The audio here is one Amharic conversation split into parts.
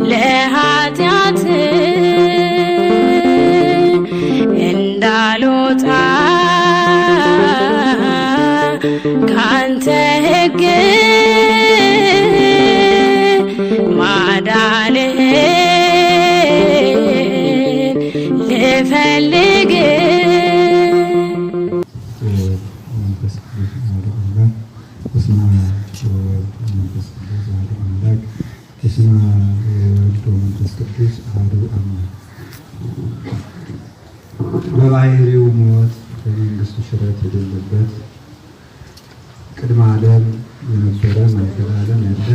ለኃጢአት እንዳልወጣ ካንተ ሕግ ማዳንህን ልፈልግ በባህሪው ሞት በመንግስቱ ሽረት የሌለበት ቅድመ ዓለም የነበረ ማዕከለ ዓለም ያለ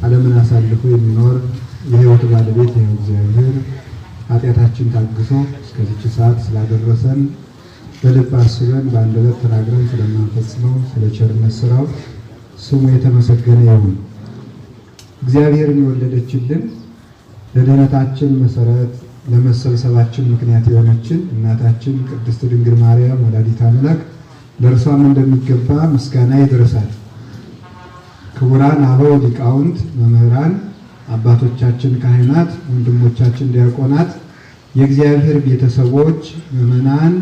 ዓለምን አሳልፎ የሚኖር የሕይወት ባለቤት ይኸው እግዚአብሔር ኃጢአታችን ታግሶ እስከዚች ሰዓት ስላደረሰን በልብ አስበን በአንደበት ተናግረን ስለማንፈጽመው ስለ ቸርነት ስራው ስሙ የተመሰገነ ይሁን። እግዚአብሔርን የወለደችልን ለድኅነታችን መሰረት ለመሰብሰባችን ምክንያት የሆነችን እናታችን ቅድስት ድንግል ማርያም ወላዲተ አምላክ ለእርሷም እንደሚገባ ምስጋና ይድረሳል። ክቡራን አበው ሊቃውንት፣ መምህራን፣ አባቶቻችን ካህናት፣ ወንድሞቻችን ዲያቆናት፣ የእግዚአብሔር ቤተሰቦች፣ ምዕመናን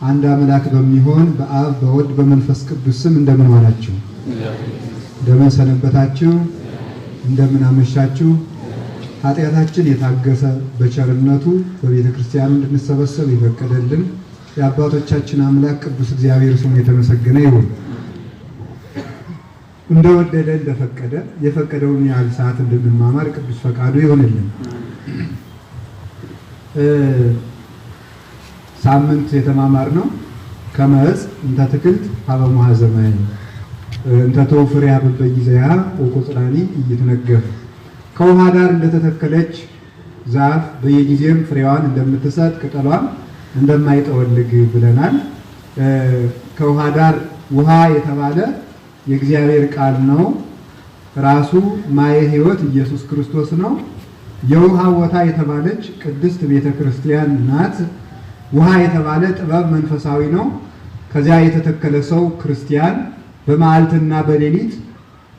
አንድ አምላክ በሚሆን በአብ በወልድ በመንፈስ ቅዱስ ስም እንደምን ዋላችሁ? እንደምን ሰነበታችሁ? እንደምን አመሻችሁ? ኃጢአታችን የታገሰ በቸርነቱ በቤተ ክርስቲያኑ እንድንሰበሰብ የፈቀደልን የአባቶቻችን አምላክ ቅዱስ እግዚአብሔር ስሙ የተመሰገነ ይሁን። እንደወደደ እንደፈቀደ የፈቀደውን ያህል ሰዓት እንድንማማር ቅዱስ ፈቃዱ ይሆንልን። ሳምንት የተማማርነው ከመዕፅ እንተ ትክልት ሀበ ሙሐዘ ማይ እንተ ተወፍሬ በበጊዜያ ወቆጽራኒ እይትነገፍ ከውሃ ዳር እንደተተከለች ዛፍ በየጊዜም ፍሬዋን እንደምትሰጥ ቅጠሏን እንደማይጠወልግ ብለናል። ከውሃ ዳር ውሃ የተባለ የእግዚአብሔር ቃል ነው። ራሱ ማየ ሕይወት ኢየሱስ ክርስቶስ ነው። የውሃ ቦታ የተባለች ቅድስት ቤተ ክርስቲያን ናት። ውሃ የተባለ ጥበብ መንፈሳዊ ነው። ከዚያ የተተከለ ሰው ክርስቲያን በመዓልትና በሌሊት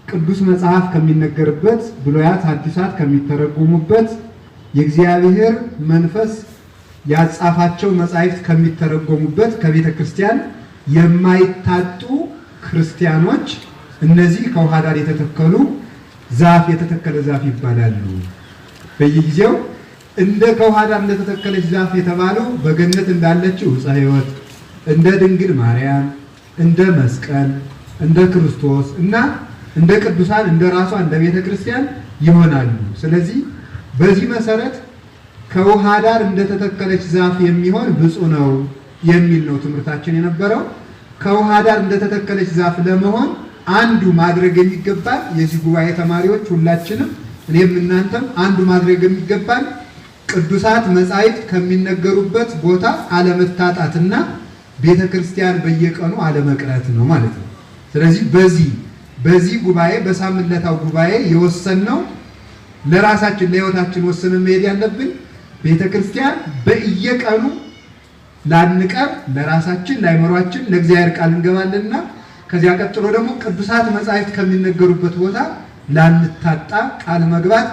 ቅዱስ መጽሐፍ ከሚነገርበት ብሉያት ሐዲሳት ከሚተረጎሙበት የእግዚአብሔር መንፈስ ያጻፋቸው መጻሕፍት ከሚተረጎሙበት ከቤተ ክርስቲያን የማይታጡ ክርስቲያኖች እነዚህ ከውሃ ዳር የተተከሉ ዛፍ የተተከለ ዛፍ ይባላሉ። በየጊዜው እንደ ከውሃ ዳር እንደተተከለች ዛፍ የተባለው በገነት እንዳለችው ዕፀ ሕይወት እንደ ድንግል ማርያም እንደ መስቀል እንደ ክርስቶስ እና እንደ ቅዱሳን እንደ ራሷ እንደ ቤተ ክርስቲያን ይሆናሉ። ስለዚህ በዚህ መሰረት ከውሃ ዳር እንደተተከለች ዛፍ የሚሆን ብፁዕ ነው የሚል ነው ትምህርታችን የነበረው። ከውሃ ዳር እንደተተከለች ዛፍ ለመሆን አንዱ ማድረግ የሚገባን የዚህ ጉባኤ ተማሪዎች ሁላችንም እኔም እናንተም አንዱ ማድረግ የሚገባን ቅዱሳት መጻሕፍት ከሚነገሩበት ቦታ አለመታጣትና ቤተ ክርስቲያን በየቀኑ አለመቅረት ነው ማለት ነው። ስለዚህ በዚህ ጉባኤ በሳምንታዊ ጉባኤ የወሰንነው ለራሳችን ለሕይወታችን ወሰነን መሄድ ያለብን ቤተ ክርስቲያን በየቀኑ ላንቀር ለራሳችን ለአእምሯችን ለእግዚአብሔር ቃል እንገባለንና ከዚያ ቀጥሎ ደግሞ ቅዱሳት መጻሕፍት ከሚነገሩበት ቦታ ላንታጣ ቃል መግባት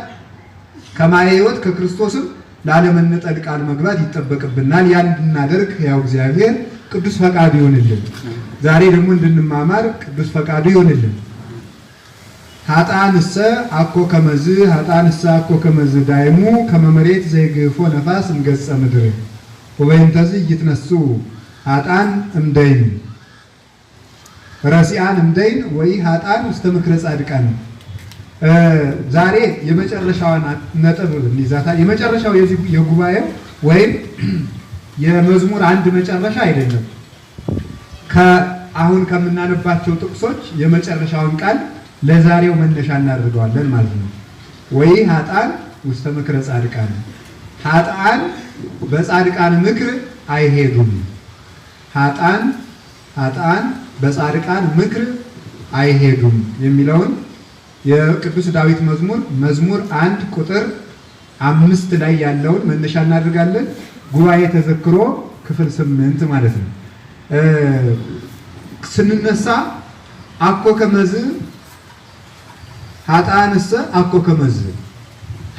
ከማየ ሕይወት ከክርስቶስም ላለመነጠል ቃል መግባት ይጠበቅብናል። ያን እንድናደርግ ያው እግዚአብሔር ቅዱስ ፈቃዱ ይሆንልን። ዛሬ ደግሞ እንድንማማር ቅዱስ ፈቃዱ ይሆንልን። ሀጣንሰ አኮ ከመዝ ሀጣንሰ አኮ ከመዝ ዳይሙ ከመመሬት ዘይግፎ ነፋስ እንገጸ ምድር ወበእንተዝ ይትነሱ ሀጣን እምደይን ረሲአን እምደይን ወይ ሀጣን ውስተ ምክረ ጻድቃን። ዛሬ የመጨረሻዋን ነጥብ እንይዛታ። የመጨረሻው የዚህ የጉባኤው ወይም የመዝሙር አንድ መጨረሻ አይደለም። ከአሁን ከምናነባቸው ጥቅሶች የመጨረሻውን ቃል ለዛሬው መነሻ እናደርገዋለን ማለት ነው። ወይ ሀጣን ውስተ ምክረ ጻድቃን፣ ሀጣን በጻድቃን ምክር አይሄዱም። ሀጣን በጻድቃን ምክር አይሄዱም የሚለውን የቅዱስ ዳዊት መዝሙር 1 ቁጥር 5 ላይ ያለውን መነሻ እናደርጋለን። ጉባኤ ተዘክሮ ክፍል 8 ማለት ነው። ስንነሳ አኮ ከመዝ ኃጥአንሰ አኮ ከመዝ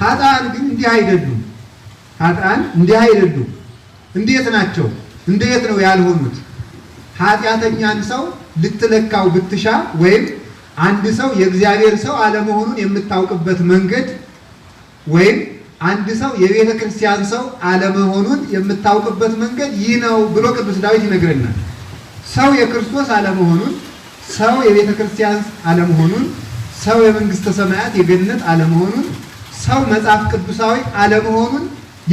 ኃጥአን ግን እንዲህ አይደሉም። ኃጥአን እንዲህ አይደሉም። እንዴት ናቸው? እንዴት ነው ያልሆኑት? ኃጢአተኛን ሰው ልትለካው ብትሻ ወይም አንድ ሰው የእግዚአብሔር ሰው አለመሆኑን የምታውቅበት መንገድ ወይም አንድ ሰው የቤተ ክርስቲያን ሰው አለመሆኑን የምታውቅበት መንገድ ይህ ነው ብሎ ቅዱስ ዳዊት ይነግረናል። ሰው የክርስቶስ አለመሆኑን፣ ሰው የቤተ ክርስቲያን አለመሆኑን፣ ሰው የመንግስተ ሰማያት የገነት አለመሆኑን፣ ሰው መጽሐፍ ቅዱሳዊ አለመሆኑን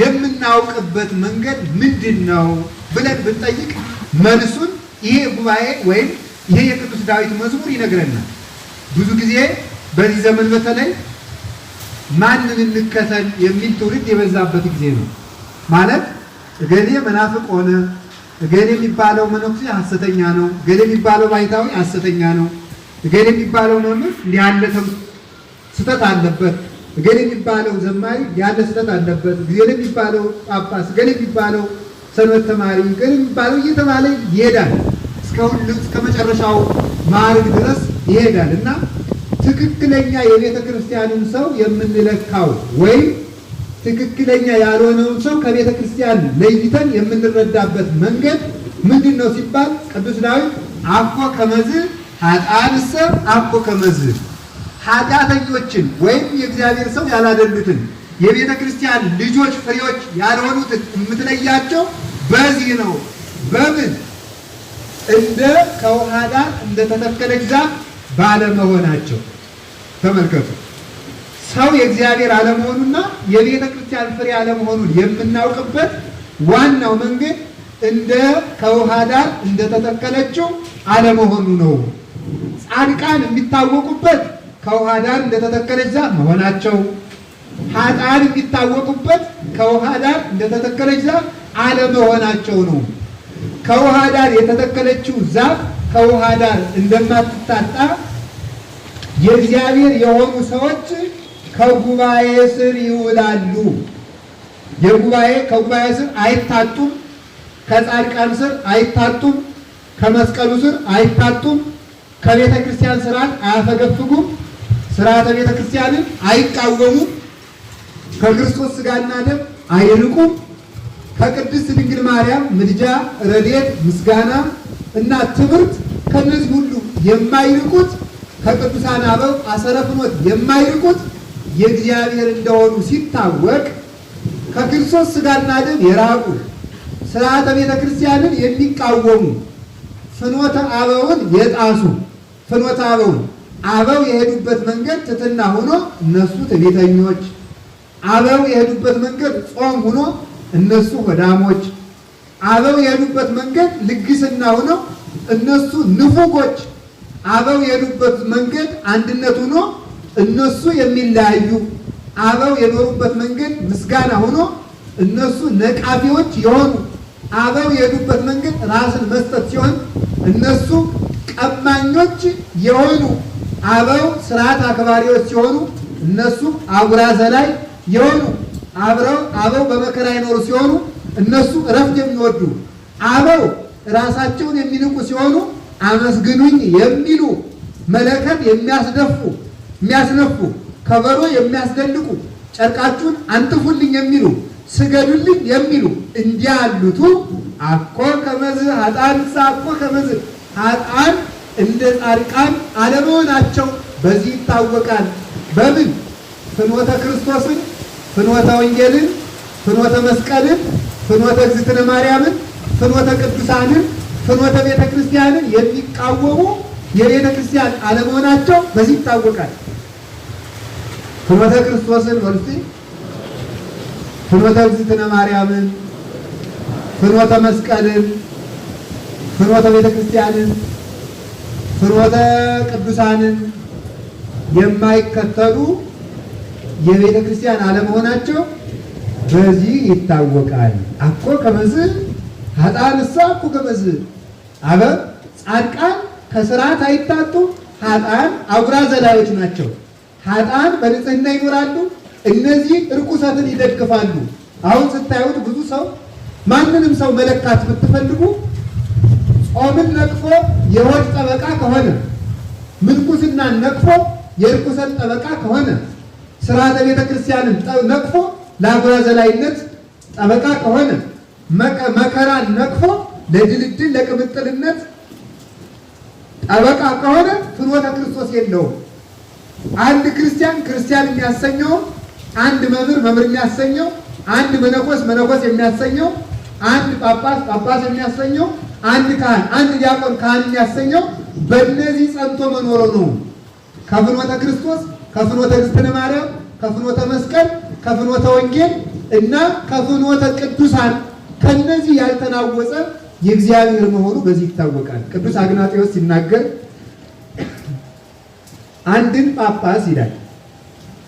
የምናውቅበት መንገድ ምንድን ነው ብለን ብንጠይቅ መልሱን ይሄ ጉባኤ ወይም ይሄ የቅዱስ ዳዊት መዝሙር ይነግረናል። ብዙ ጊዜ በዚህ ዘመን በተለይ ማንን እንከተል የሚል ትውልድ የበዛበት ጊዜ ነው። ማለት እገሌ መናፍቅ ሆነ፣ እገሌ የሚባለው መነኩሴ ሐሰተኛ ነው፣ እገሌ የሚባለው ባይታዊ ሐሰተኛ ነው፣ እገሌ የሚባለው መምህር እንዲህ ያለ ስህተት አለበት፣ እገሌ የሚባለው ዘማሪ ያለ ስህተት አለበት፣ እገሌ የሚባለው ጳጳስ፣ እገሌ የሚባለው ሰንበት ተማሪ፣ እገሌ የሚባለው እየተባለ ይሄዳል። እስከ መጨረሻው ማዕረግ ድረስ ይሄዳል እና ትክክለኛ የቤተ ክርስቲያንን ሰው የምንለካው ወይም ትክክለኛ ያልሆነውን ሰው ከቤተ ክርስቲያን ለይተን የምንረዳበት መንገድ ምንድን ነው ሲባል ቅዱስ ዳዊት አኮ ከመዝ ኃጥአንሰ አኮ ከመዝ ኃጢአተኞችን ወይም የእግዚአብሔር ሰው ያላደሉትን የቤተ ክርስቲያን ልጆች ፍሬዎች ያልሆኑትን የምትለያቸው በዚህ ነው። በምን? እንደ ከውሃ ዳር እንደተተከለች ዛፍ ባለመሆናቸው። ተመልከቱ፣ ሰው የእግዚአብሔር አለመሆኑና የቤተ ክርስቲያን ፍሬ አለመሆኑን የምናውቅበት ዋናው መንገድ እንደ ከውሃ ዳር እንደተተከለችው አለመሆኑ ነው። ጻድቃን የሚታወቁበት ከውሃ ዳር እንደተተከለች ዛፍ መሆናቸው፣ ኃጥአን የሚታወቁበት ከውሃ ዳር እንደተተከለች ዛፍ አለመሆናቸው ነው። ከውሃ ዳር የተተከለችው ዛፍ ከውሃ ዳር እንደማትታጣ የእግዚአብሔር የሆኑ ሰዎች ከጉባኤ ስር ይውላሉ። ከጉባኤ ስር አይታጡም፣ ከጻድቃን ስር አይታጡም፣ ከመስቀሉ ስር አይታጡም፣ ከቤተ ክርስቲያን ስርዓት አያፈገፍጉም፣ ስርዓተ ቤተ ክርስቲያንን አይቃወሙም፣ ከክርስቶስ ሥጋና ደም አይርቁም፣ ከቅድስት ድንግል ማርያም ምልጃ፣ ረድኤት፣ ምስጋና እና ትምህርት ከነዚህ ሁሉ የማይርቁት ከቅዱሳን አበው አሰረ ፍኖት የማይርቁት የእግዚአብሔር እንደሆኑ ሲታወቅ ከክርስቶስ ሥጋና ደም የራቁ ስርዓተ ቤተ ክርስቲያንን የሚቃወሙ ፍኖተ አበውን የጣሱ ፍኖተ አበውን አበው የሄዱበት መንገድ ትሕትና ሆኖ እነሱ ትዕቢተኞች፣ አበው የሄዱበት መንገድ ጾም ሆኖ እነሱ ሆዳሞች፣ አበው የሄዱበት መንገድ ልግስና ሆኖ እነሱ ንፉጎች፣ አበው የሄዱበት መንገድ አንድነት ሆኖ እነሱ የሚለያዩ፣ አበው የኖሩበት መንገድ ምስጋና ሆኖ እነሱ ነቃፊዎች የሆኑ፣ አበው የሄዱበት መንገድ ራስን መስጠት ሲሆን እነሱ ቀማኞች የሆኑ፣ አበው ስርዓት አክባሪዎች ሲሆኑ እነሱ አጉራ ዘላይ የሆኑ፣ አበው በመከራ ይኖሩ ሲሆኑ እነሱ እረፍት የሚወዱ፣ አበው ራሳቸውን የሚንቁ ሲሆኑ አመስግኑኝ የሚሉ፣ መለከት የሚያስነፉ፣ ከበሮ የሚያስደልቁ፣ ጨርቃችሁን አንጥፉልኝ የሚሉ፣ ስገዱልኝ የሚሉ እንዲህ ያሉቱ አኮ ከመዝ ኃጥአንሰ አኮ ከመዝ ኃጥአን እንደ ጻድቃን አለመሆናቸው በዚህ ይታወቃል። በምን? ፍኖተ ክርስቶስን፣ ፍኖተ ወንጌልን፣ ፍኖተ መስቀልን፣ ፍኖተ እግዝእትነ ማርያምን፣ ፍኖተ ቅዱሳንን፣ ፍኖተ ቤተ ክርስቲያንን የሚቃወሙ የቤተ ክርስቲያን አለመሆናቸው በዚህ ይታወቃል። ፍኖተ ክርስቶስን ወልሲ፣ ፍኖተ እግዝእትነ ማርያምን፣ ፍኖተ መስቀልን፣ ፍኖተ ቤተ ክርስቲያንን፣ ፍኖተ ቅዱሳንን የማይከተሉ የቤተ ክርስቲያን አለመሆናቸው በዚህ ይታወቃል። አኮ ከመዝ ኃጥአንሰ አኮ ከመዝ አበ ጻድቃን ከስርዓት አይታጡ፣ ኃጥአን አጉራ ዘላዮች ናቸው። ኃጥአን በንጽህና ይኖራሉ፣ እነዚህ እርኩሰትን ይደግፋሉ። አሁን ስታዩት ብዙ ሰው ማንንም ሰው መለካት ብትፈልጉ ጾምን ነቅፎ የሆድ ጠበቃ ከሆነ፣ ምንኩስናን ነቅፎ የርኩሰት ጠበቃ ከሆነ ስርዓተ ቤተ ክርስቲያንን ነቅፎ ለአጉራ ዘላይነት ጠበቃ ከሆነ መከራን ነቅፎ ለድልድል ለቅምጥልነት ጠበቃ ከሆነ ፍኖተ ክርስቶስ የለውም። አንድ ክርስቲያን ክርስቲያን የሚያሰኘው፣ አንድ መምህር መምህር የሚያሰኘው፣ አንድ መነኮስ መነኮስ የሚያሰኘው፣ አንድ ጳጳስ ጳጳስ የሚያሰኘው፣ አንድ ካህን አንድ ዲያቆን ካህን የሚያሰኘው በእነዚህ ጸንቶ መኖሩ ነው። ከፍኖተ ክርስቶስ ከፍኖተ እግዝእትነ ማርያም ከፍኖተ መስቀል ከፍኖተ ወንጌል እና ከፍኖተ ቅዱሳን ከነዚህ ያልተናወጸ የእግዚአብሔር መሆኑ በዚህ ይታወቃል። ቅዱስ አግናጤዎስ ሲናገር አንድን ጳጳስ ይላል፣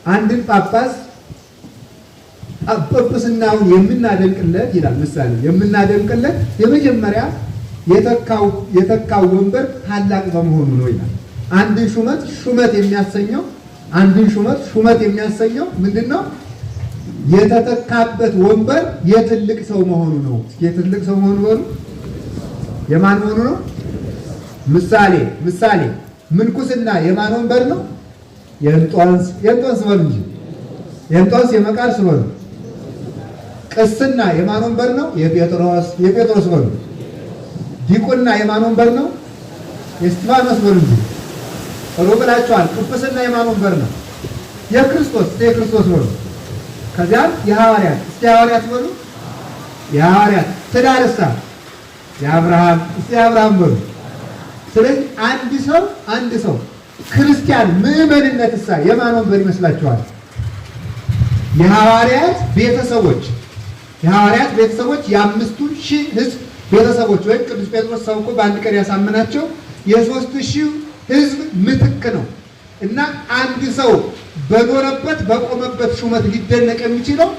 አንድን ጳጳስ ጵጵስናውን የምናደንቅለት ይላል። ምሳሌ የምናደንቅለት የመጀመሪያ የተካው ወንበር ታላቅ በመሆኑ ነው ይላል። አንድን ሹመት ሹመት የሚያሰኘው አንድን ሹመት የሚያሰኘው ምንድን ነው? የተተካበት ወንበር የትልቅ ሰው መሆኑ ነው። የትልቅ ሰው መሆኑ ነው። የማን መሆኑ ነው? ምሳሌ ምንኩስና የማን ወንበር ነው? የእንጦንስ በሉ እንጂ የእንጦንስ የመቃርስ በሉ። ቅስና የማን ወንበር ነው? የጴጥሮስ በሉ። ዲቁና የማን ወንበር ነው? የእስጢፋኖስ በሉ እንጂ ሩቅ ብላችኋል። ጵጵስና የማን ወንበር ነው? የክርስቶስ በሉ። ከዚያም የሐዋርያት እስቲ ሐዋርያት በሉ። የሐዋርያት ትዳርሳ የአብርሃም እስቲ አብርሃም በሉ። ስለዚህ አንድ ሰው ክርስቲያን ምዕመንነት እሳ የማን ወንበር ይመስላችኋል? የሐዋርያት ቤተሰቦች የ5,000 ሕዝብ ቤተሰቦች ወይም ቅዱስ ጴጥሮስ ሰብኮ በአንድ ቀን ያሳመናቸው የ3,000 ሕዝብ ምትክ ነው። እና አንድ ሰው በኖረበት በቆመበት ሹመት ሊደነቅ የሚችለው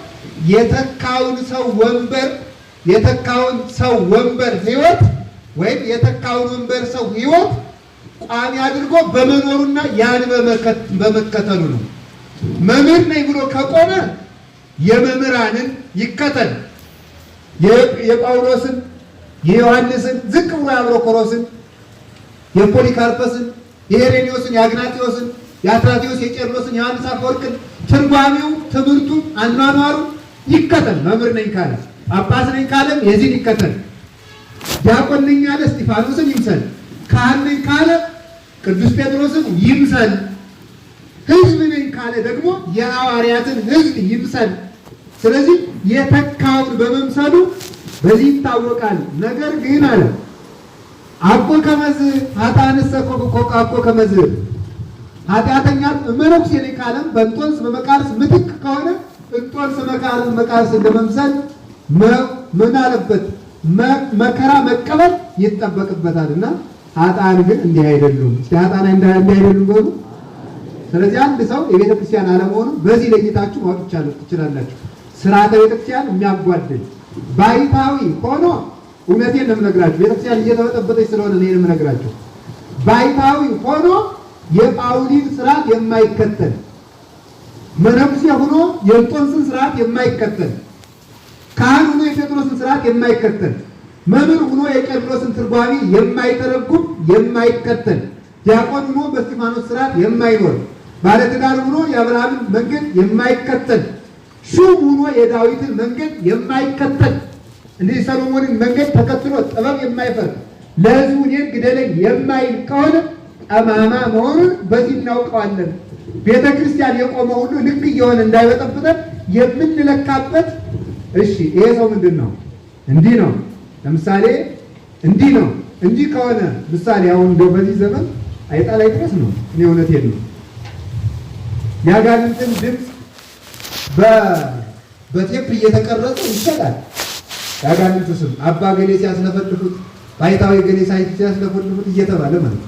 የተካውን ሰው ወንበር ሕይወት ወይም የተካውን ወንበር ሰው ሕይወት ቋሚ አድርጎ በመኖሩና ያን በመከተሉ ነው። መምህር ነኝ ብሎ ከቆመ የመምህራንን ይከተል። የጳውሎስን፣ የዮሐንስን፣ ዝቅ ብሎ የአብሮኮሮስን፣ የፖሊካርፐስን፣ የሄሬኔዎስን፣ የአግናጢዎስን፣ የአትራቴዎስ፣ የቄርሎስን፣ የዮሐንስ አፈወርቅን ትርጓሜው፣ ትምህርቱ፣ አኗኗሩ ይከተል። መምህር ነኝ ካለ ጳጳስ ነኝ ካለም የዚህን ይከተል። ዲያቆን ነኝ ካለ እስጢፋኖስን ይምሰል። ካህን ነኝ ካለ ቅዱስ ጴጥሮስን ይምሰል። ሕዝብ ነኝ ካለ ደግሞ የሐዋርያትን ሕዝብ ይምሰል። ስለዚህ የተካውን በመምሰሉ በዚህ ይታወቃል። ነገር ግን አለ አቆ ከመዝ ኃጥአንሰ አቆ ከመዝ ኃጢአተኛ መነኩሴ ነኝ ካለም በእንጦንስ በመቃርስ ምትክ ከሆነ እንጦንስ መቃርስ እንደመምሰል ምን አለበት? መከራ መቀበል ይጠበቅበታልና ኃጥአን ግን እንዲህ አይደሉም። እስቲ ኃጥአን እንዲህ አይደሉም በሉ። ስለዚህ አንድ ሰው የቤተ ክርስቲያን አለመሆኑ በዚህ ለይታችሁ ማወቅ ትችላላችሁ። ስርዓተ ቤተ ክርስቲያን የሚያጓድል ባይታዊ ሆኖ እውነቴን ነው የምነግራችሁ። ቤተ ክርስቲያን እየተበጠበጠች ስለሆነ ነው የምነግራችሁ። ባይታዊ ሆኖ የጳውሊን ስርዓት የማይከተል መነኩሴ ሆኖ የእንጦንስን ስርዓት የማይከተል ካህን ሆኖ የጴጥሮስን ስርዓት የማይከተል መምህር ሆኖ የቄርሎስን ትርጓሜ የማይተረጉም የማይከተል ዲያቆን ሆኖ በእስጢፋኖስ ስርዓት የማይኖር ባለትዳር ሆኖ የአብርሃምን መንገድ የማይከተል ሹም ሆኖ የዳዊትን መንገድ የማይከተል እንዲህ ሰሎሞንን መንገድ ተከትሎ ጥበብ የማይፈርድ ለሕዝቡ እኔን ግደለኝ የማይል ከሆነ ጠማማ መሆኑን በዚህ እናውቀዋለን። ቤተ ክርስቲያን የቆመ ሁሉ ልክ እየሆነ እንዳይበጠብጠን የምንለካበት እሺ ይሄ ሰው ምንድን ነው? እንዲህ ነው። ለምሳሌ እንዲህ ነው። እንዲህ ከሆነ ምሳሌ አሁን እንደው በዚህ ዘመን አይጣል አይጥረስ ነው። እኔ እውነቴን ነው። ያጋንንትን ድምፅ በቴፕ እየተቀረጸ ይሰጣል። ያጋንንት ስም አባ ገሌ ሲያስለፈልፉት፣ ባይታዊ ገሌ ሲያስለፈልፉት እየተባለ ማለት ነው።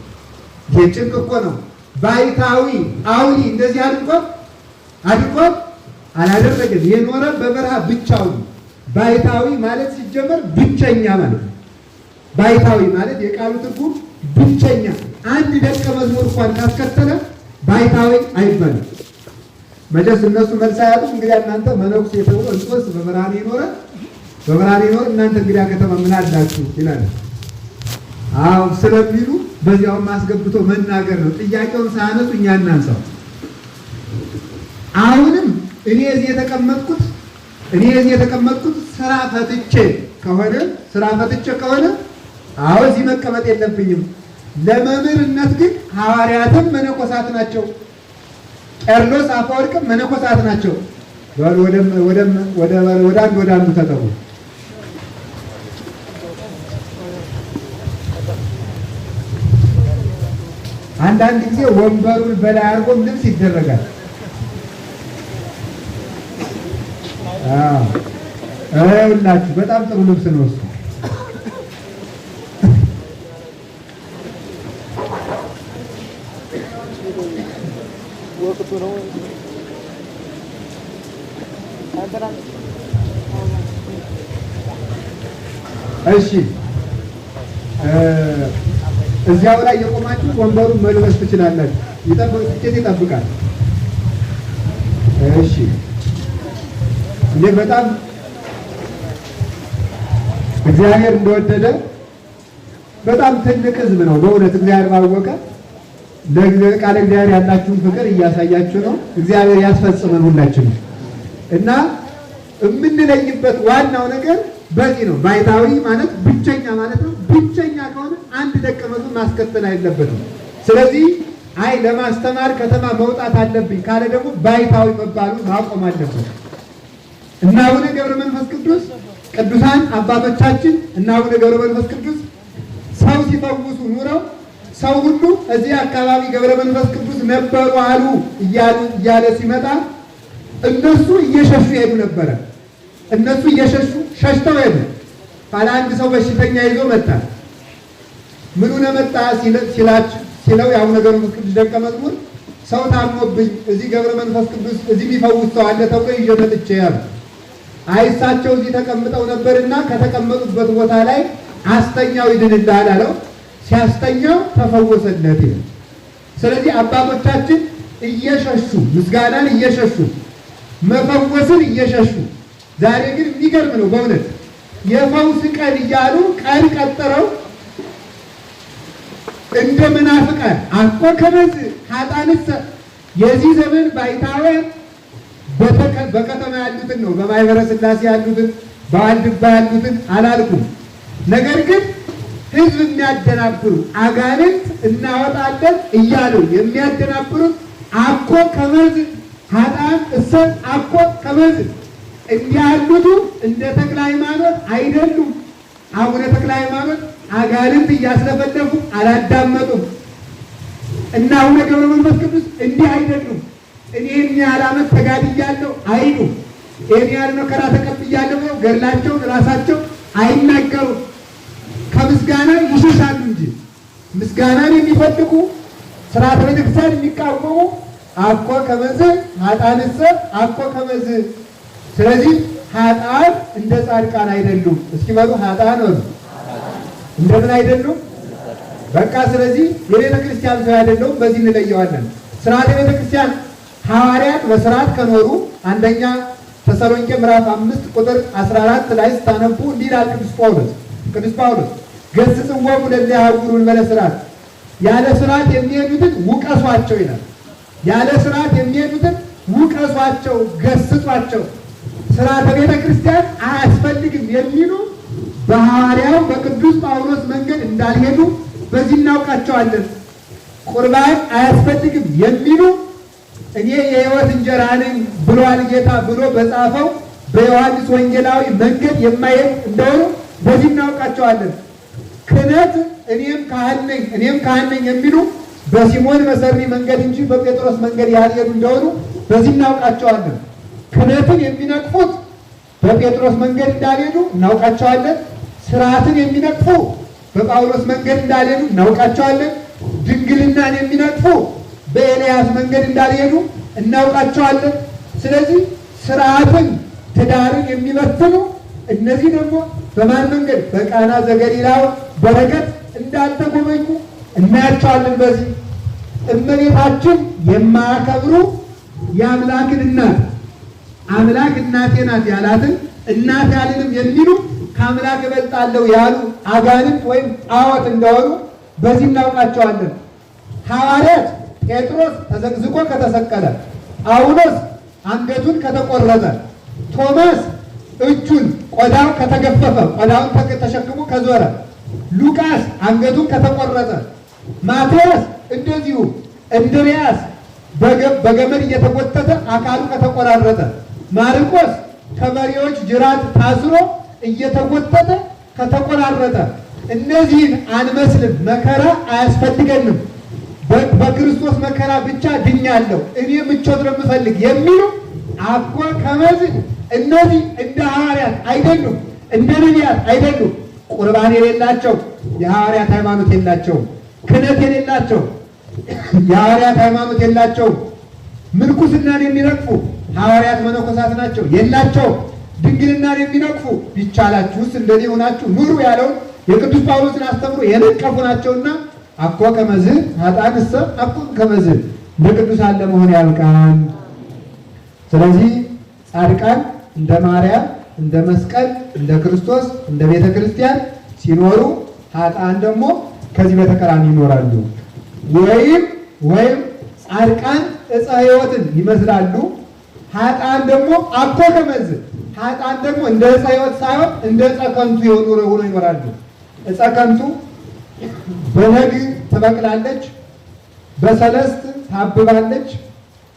ይሄ ጭንቅ እኮ ነው። ባይታዊ አውሊ እንደዚህ አድርጓል አላደረገም። የኖረ በበረሃ ብቻውን። ባይታዊ ማለት ሲጀመር ብቸኛ ማለት ነው። ባይታዊ ማለት የቃሉ ትርጉም ብቸኛ። አንድ ደቀ መዝሙር እንኳን ካስከተለ ባይታዊ አይባልም። መቼስ እነሱ መልስ አያጡም። እንግዲህ እናንተ መነኩሴ ተብሎ እንጦንስ በበረሃ ይኖረ እናንተ እንግዲህ ከተማ ምን አላችሁ ይላል። አዎ ስለሚሉ በዚያውም አስገብቶ መናገር ነው። ጥያቄውን ሳያነሱ እኛ እናንሳው። አሁንም እኔ እዚህ የተቀመጥኩት ስራ ፈትቼ ከሆነ አዎ እዚህ መቀመጥ የለብኝም። ለመምህርነት ግን ሐዋርያትም መነኮሳት ናቸው። ቄርሎስ አፈወርቅም መነኮሳት ናቸው። ወደ አንዱ ተጠሩ። አንዳንድ ጊዜ ወንበሩን በላይ አድርጎም ልብስ ይደረጋል። ሁላችሁ በጣም ጥሩ ልብስ ነው እሱ። እሺ እዚያው ላይ የቆማችሁ ወንበሩን መልበስ ትችላላችሁ። ይጠብቃል። እሺ እንዴ በጣም እግዚአብሔር እንደወደደ በጣም ትልቅ ሕዝብ ነው በእውነት። እግዚአብሔር ባወቀ ለቃለ እግዚአብሔር ያላችሁን ፍቅር እያሳያችሁ ነው። እግዚአብሔር ያስፈጽመን ሁላችንም እና የምንለይበት ዋናው ነገር በዚህ ነው። ባይታዊ ማለት ብቸኛ ማለት ነው። ብቸኛ ከሆነ አንድ ደቀ መዝሙር ማስከተል አይለበትም። ስለዚህ አይ ለማስተማር ከተማ መውጣት አለብኝ ካለ ደግሞ ባይታዊ መባሉን ማቆም አለበት። እና አቡነ ገብረ መንፈስ ቅዱስ ቅዱሳን አባቶቻችን እና አቡነ ገብረ መንፈስ ቅዱስ ሰው ሲፈውሱ ኑረው ሰው ሁሉ እዚህ አካባቢ ገብረ መንፈስ ቅዱስ ነበሩ አሉ እያለ ሲመጣ እነሱ እየሸሹ ይሄዱ ነበረ። እነሱ ሸሽተው ሄዱ። ባለ አንድ ሰው በሽተኛ ይዞ መጣ። ምኑ ነው መጣ ሲለው የአቡነ ገብረ መንፈስ ቅዱስ ደቀ መዝሙር ሰው ታሞብኝ እዚህ ገብረ መንፈስ ቅዱስ እዚህ የሚፈውስ ሰው አለ ተብሎ ይዤ መጥቼ ያሉ። አይሳቸው እዚህ ተቀምጠው ነበርና ከተቀመጡበት ቦታ ላይ አስተኛው ይድንልሃል አለው። ሲያስተኛው ተፈወሰለት። ስለዚህ አባቶቻችን እየሸሹ ምስጋናን እየሸሹ መፈወስን እየሸሹ ዛሬ ግን የሚገርም ነው በእውነት የፈውስ ቀን እያሉ ቀን ቀጠረው እንደ መናፍቃን አኮ ከመዝ ኃጥአንሰ የዚህ ዘመን ባይታውያን በከተማ ያሉትን ነው በማኅበረ ሥላሴ ያሉትን በዋልድባ ያሉትን አላልኩም። ነገር ግን ሕዝብ የሚያደናብሩ አጋንንት እናወጣለን እያሉ የሚያደናብሩት አኮ ከመዝ ኃጥአን እሰ አኮ ከመዝ እንዲህ ያሉቱ እንደ ተክለ ሃይማኖት አይደሉም። አቡነ ተክለ ሃይማኖት አጋንንት እያስለፈለፉ አላዳመጡም። እና አቡነ ገብረ መንፈስ ቅዱስ እንዲህ አይደሉም። እኔን ያህል ዓመት ተጋድያለሁ አይሉም። ይህን ያህል መከራ ተቀብያለሁ ብለው ገድላቸውን ራሳቸው አይናገሩም። ከምስጋና ይሸሻሉ እንጂ ምስጋናን የሚፈልጉ ሥርዓተ ቤተክርስቲያን የሚቃወሙ አኮ ከመዝ ኃጥአንሰ አኮ ከመዝ። ስለዚህ ኃጥአን እንደ ጻድቃን አይደሉም። እስኪ በሉ ኃጥአን ነው እንደምን አይደሉም? በቃ ስለዚህ የቤተ ክርስቲያን ሰው አይደሉም። በዚህ እንለየዋለን። ሥርዓተ ቤተ ክርስቲያን ሐዋርያት በሥርዓት ከኖሩ አንደኛ ተሰሎንቄ ምዕራፍ 5 ቁጥር 14 ላይ ስታነቡ እንዲህ ይላል ቅዱስ ጳውሎስ ገሥጽዎሙ ለዘያዕውሩ እንበለ ሥርዓት፣ ያለ ሥርዓት የሚሄዱትን ውቀሷቸው ይላል። ያለ ሥርዓት የሚሄዱትን ውቀሷቸው፣ ገስጿቸው። ሥርዓተ ቤተ ክርስቲያን አያስፈልግም የሚሉ በሐዋርያው በቅዱስ ጳውሎስ መንገድ እንዳልሄዱ በዚህ እናውቃቸዋለን። ቁርባን አያስፈልግም የሚሉ እኔ የሕይወት እንጀራ ነኝ ብሏል ጌታ ብሎ በጻፈው በዮሐንስ ወንጌላዊ መንገድ የማይሄዱ እንደሆኑ በዚህ እናውቃቸዋለን። ክህነት እኔም ካህን ነኝ የሚሉ በሲሞን መሰሪ መንገድ እንጂ በጴጥሮስ መንገድ ያልሄዱ እንደሆኑ በዚህ እናውቃቸዋለን። ክህነትን የሚነቅፉት በጴጥሮስ መንገድ እንዳልሄዱ እናውቃቸዋለን። ሥርዓትን የሚነቅፉ በጳውሎስ መንገድ እንዳልሄዱ እናውቃቸዋለን። ድንግልናን የሚነቅፉ በኤልያስ መንገድ እንዳልሄዱ እናውቃቸዋለን። ስለዚህ ሥርዓትን፣ ትዳርን የሚበትኑ እነዚህ ደግሞ በማን መንገድ? በቃና ዘገሊላው በረከት እንዳልተጎበኙ እናያቸዋለን። በዚህ እመቤታችን የማያከብሩ የአምላክን እናት አምላክ እናቴ ናት ያላትን እናት ያልንም የሚሉ ከአምላክ እበልጣለሁ ያሉ አጋንንት ወይም ጣዖት እንደሆኑ በዚህ እናውቃቸዋለን። ሐዋርያት ጴጥሮስ ተዘቅዝቆ ከተሰቀለ፣ ጳውሎስ አንገቱን ከተቆረጠ፣ ቶማስ እጁን ቆዳው ከተገፈፈ ቆዳውን ተሸክሞ ከዞረ፣ ሉቃስ አንገቱን ከተቆረጠ፣ ማቴዎስ እንደዚሁ፣ እንድርያስ በገመድ እየተጎተተ አካሉ ከተቆራረጠ፣ ማርቆስ ከመሪዎች ጅራት ታስሮ እየተጎተተ ከተቆራረጠ። እነዚህን አንመስልም፣ መከራ አያስፈልገንም፣ በክርስቶስ መከራ ብቻ ድኛለሁ፣ እኔ ምቾት ነው የምፈልግ የሚሉ አኮ ከመዝ እነዚህ እንደ ሐዋርያት አይደሉም፣ እንደ ነቢያት አይደሉም። ቁርባን የሌላቸው የሐዋርያት ሃይማኖት የላቸውም። ክህነት የሌላቸው የሐዋርያት ሃይማኖት የላቸውም። ምንኩስናን የሚነቅፉ ሐዋርያት መነኮሳት ናቸው፣ የላቸውም። ድንግልናን የሚነቅፉ ቢቻላችሁስ እንደዚህ ሆናችሁ ኑሩ ያለውን የቅዱስ ጳውሎስን አስተምሮ የነቀፉ ናቸውና አኮ ከመዝ ኃጥአንሰ አኮ ከመዝ እንደ ቅዱሳን ለመሆን ያብቃን። ስለዚህ ጻድቃን እንደ ማርያም፣ እንደ መስቀል፣ እንደ ክርስቶስ፣ እንደ ቤተ ክርስቲያን ሲኖሩ ኃጥአን ደግሞ ከዚህ በተቃራኒ ይኖራሉ። ወይም ጻድቃን ዕፀ ሕይወትን ይመስላሉ፣ ኃጥአን ደግሞ አኮ ከመዝ ኃጥአን ደግሞ እንደ ዕፀ ሕይወት ሳይሆን እንደ ዕፀ ከንቱ የሆኑ ሆኖ ይኖራሉ። ዕፀ ከንቱ በነግ ትበቅላለች፣ በሰለስት ታብባለች፣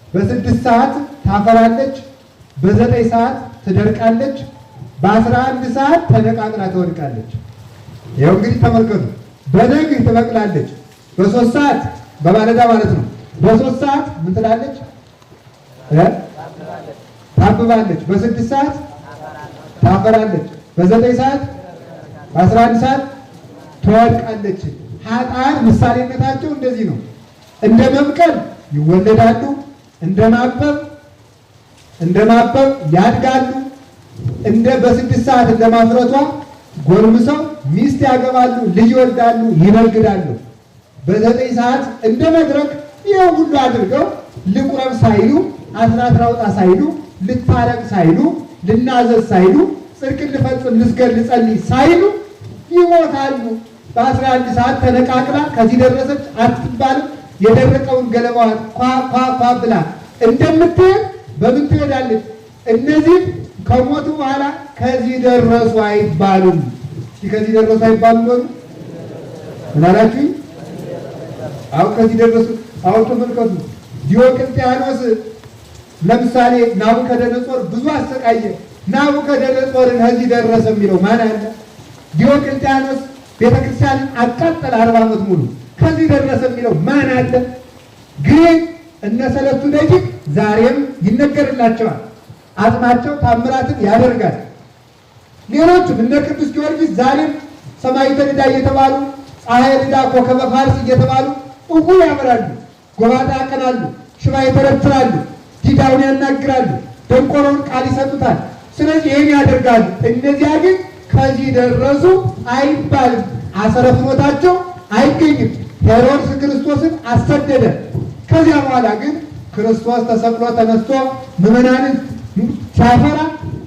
በ6 ሰዓት ታፈራለች፣ በ9 ሰዓት ትደርቃለች፣ በ11 ሰዓት ተነቃቅላ ትወድቃለች። ይኸው እንግዲህ ተመልከቱ። በነግ ትበቅላለች፣ በ3 ሰዓት በማለዳ ማለት ነው። በ3 ሰዓት ምን ትላለች? ታብባለች። በ6 ሰዓት ታፈራለች፣ በ9 ሰዓት በ11 ሰዓት ትወድቃለች። ኃጥአን ምሳሌነታቸው እንደዚህ ነው። እንደ መብቀል ይወለዳሉ፣ እንደ ማበብ ያድጋሉ፣ በ6 ሰዓት እንደ ማፍረቷ ጎልምሰው ሚስት ያገባሉ፣ ልጅ ይወልዳሉ፣ ይነግዳሉ። በ9 ሰዓት እንደ መድረክ ይኸው ሁሉ አድርገው ልቁረብ ሳይሉ፣ አስራት ላውጣ ሳይሉ፣ ልታረቅ ሳይሉ፣ ልናዘዝ ሳይሉ፣ ጽድቅን ልፈጽም ልስገድ ልጸልይ ሳይሉ ይሞታሉ። በ11 ሰዓት ተነቃቅላ ከዚህ ደረሰች አትባልም። የደረቀውን ገለባዋን ኳ ብላ እንደምትሄድ በምን ትሄዳለች? እነዚህ ከሞቱ በኋላ ከዚህ ደረሱ አይባሉም። ከዚህ ደረሱ አይባሉም። ወሩ ምን አላችሁኝ? አሁን ከዚህ ደረሱ። አሁን ተመልከቱ። ዲዮቅልጥያኖስ ለምሳሌ ናቡከደነጾር ብዙ አሰቃየ። ናቡከደነጾርን ከዚህ ደረሰ የሚለው ማን አለ? ዲዮቅልጥያኖስ ቤተክርስቲያንን አቃጠለ 40 ዓመት ሙሉ። ከዚህ ደረሰ የሚለው ማን አለ? ግን እነ ሰለስቱ ደቂቅ ዛሬም ይነገርላቸዋል። አጽማቸው ታምራትን ያደርጋል። ሌሎቹም እነ ቅዱስ ጊዮርጊስ ዛሬም ሰማዕተ ልዳ እየተባሉ ፀሐየ ልዳ ኮከበ ፋርስ እየተባሉ ዕውር ያበራሉ፣ ጎባጣ ያቀናሉ፣ ሽባ ይተረትራሉ፣ ዲዳውን ያናግራሉ፣ ደንቆሮውን ቃል ይሰጡታል። ስለዚህ ይህን ያደርጋሉ። እነዚያ ግን ከዚህ ደረሱ አይባልም። አሰረ ፍኖታቸው አይገኝም። ሄሮድስ ክርስቶስን አሰደደ። ከዚያ በኋላ ግን ክርስቶስ ተሰቅሎ ተነስቶ ምዕመናንን ሲያፈራ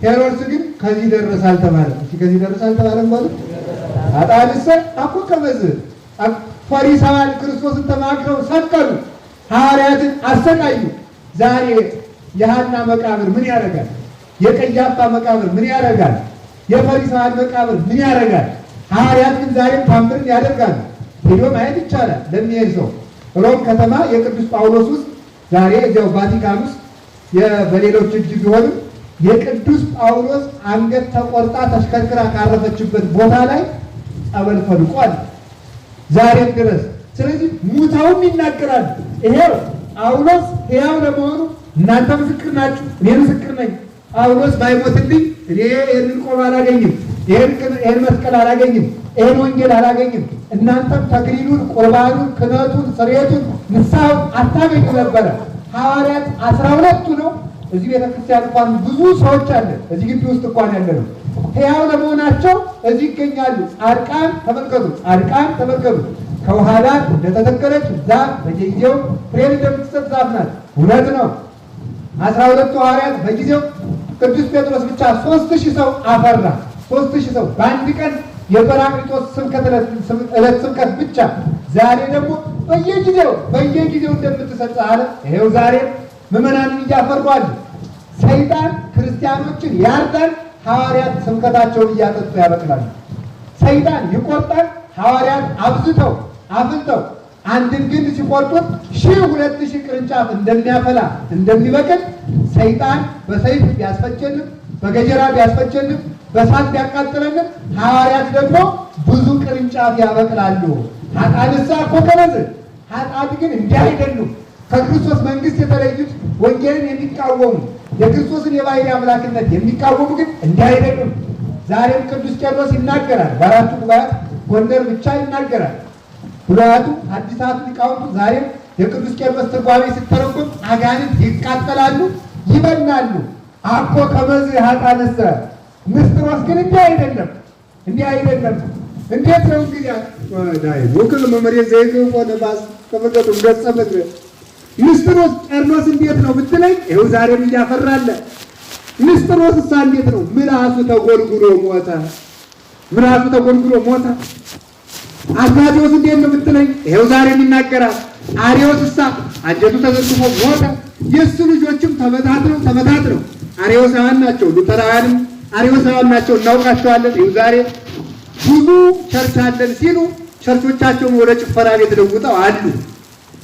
ሄሮድስ ግን ከዚህ ደረሰ አልተባለም። ከዚህ ደረሰ አልተባለም። ባሉ ኃጥአንሰ አኮ ከመዝ ፈሪሳውያን ክርስቶስን ተማክረው ሰቀሉ፣ ሐዋርያትን አሰቃዩ። ዛሬ የሐና መቃብር ምን ያደርጋል? የቀያፋ መቃብር ምን ያደርጋል? የፈሪሳውያን መቃብር ምን ያደርጋል? ሐዋርያት ግን ዛሬም ታምርን ያደርጋሉ። ሄዶ ማየት ይቻላል ለሚሄድ ሰው። ሮም ከተማ የቅዱስ ጳውሎስ ውስጥ ዛሬ እዚያው ቫቲካን ውስጥ በሌሎች እጅ ቢሆንም የቅዱስ ጳውሎስ አንገት ተቆርጣ ተሽከርክራ ካረፈችበት ቦታ ላይ ጸበል ፈልቋል ዛሬም ድረስ። ስለዚህ ሙታውም ይናገራሉ። ይሄው ጳውሎስ ሕያው ለመሆኑ እናንተ ምስክር ናችሁ፣ እኔ ምስክር ነኝ። ጳውሎስ ባይሞትልኝ እኔ ይህንን ቆብ አላገኝም፣ ይህን መስቀል አላገኝም፣ ይህን ወንጌል አላገኝም። እናንተም ተክሊሉን፣ ቁርባኑን፣ ክህነቱን፣ ስርየቱን፣ ንስሐውን አታገኙ ነበረ። ሐዋርያት 12ቱ ነው። እዚህ ቤተክርስቲያን እንኳን ብዙ ሰዎች አለ፣ እዚህ ግቢ ውስጥ እንኳን ያለ ነው። ሕያው ለመሆናቸው እዚህ ይገኛሉ። ጻድቃን ተመልከቱ፣ ጻድቃን ተመልከቱ። ከውሃ ዳር እንደተተከለች ዛፍ በየጊዜው ፍሬን እንደምትሰጥ ዛፍ ናት። እውነት ነው። 12ቱ ሐዋርያት በጊዜው ቅዱስ ጴጥሮስ ብቻ 3000 ሰው አፈራ። 3000 ሰው በአንድ ቀን የጰራቅሊጦስ ዕለት ስብከት ብቻ። ዛሬ ደግሞ በየጊዜው እንደምትሰጥ አለ። ይሄው ዛሬ ምዕመናንን እያፈሩ አሉ። ሰይጣን ክርስቲያኖችን ያርዳል፣ ሐዋርያት ስብከታቸውን እያጠጡ ያበቅላሉ። ሰይጣን ይቆርጣል፣ ሐዋርያት አብዝተው አፍልተው አንድን ግንድ ሲቆርጡት 1000-2000 ቅርንጫፍ እንደሚያፈላ እንደሚበቅል ሰይጣን በሰይፍ ቢያስፈጀንም በገጀራ ቢያስፈጀንም በሳት ቢያቃጥለንም ሐዋርያት ደግሞ ብዙ ቅርንጫፍ ያበቅላሉ። ኃጥአንሳ እኮ ከመዝ ኃጥአን ግን እንዲህ አይደሉም። ከክርስቶስ መንግሥት የተለዩት ወንጌልን የሚቃወሙ የክርስቶስን የባሕርይ አምላክነት የሚቃወሙ ግን እንዲህ አይደሉም። ዛሬም ቅዱስ ቄርሎስ ይናገራል። በአራቱ ጉባኤያት ጎንደር ብቻ ይናገራል። ብሉያቱ ሐዲሳቱ ሊቃውንቱ ዛሬም የቅዱስ ቄርሎስ ትርጓሜ ሲተረጎም አጋንንት ይቃጠላሉ፣ ይበናሉ። አኮ ከመዝ ኃጥአንሰ ንስጥሮስ ግን እንዲህ አይደለም፣ እንዲህ አይደለም። እንዴት ነው እንግዲህ ዳይ ወክል መመሪያ ዘይገው ነፋስ ከመገጡ ገጸ ምድር ንስጥሮስ ቄርሎስ እንዴት ነው ብትለኝ፣ ይኸው ዛሬም እያፈራለ። ንስጥሮስ እሳ እንዴት ነው? ምላሱ ተጎልጉሎ ሞተ፣ ምላሱ ተጎልጉሎ ሞተ። አትናቴዎስ እንዴት ነው ብትለኝ፣ ይኸው ዛሬም ይናገራል። አርዮስ እሳ አንጀቱ ተዘርግፎ ሞተ። የእሱ ልጆችም ተበታትነው አርዮሳውያን ናቸው። ሉተራውያንም አርዮሳውያን ናቸው፣ እናውቃቸዋለን። ይኸው ዛሬ ብዙ ቸርች አለን ሲሉ ቸርቾቻቸውን ወደ ጭፈራ ቤት ለውጠው አሉ።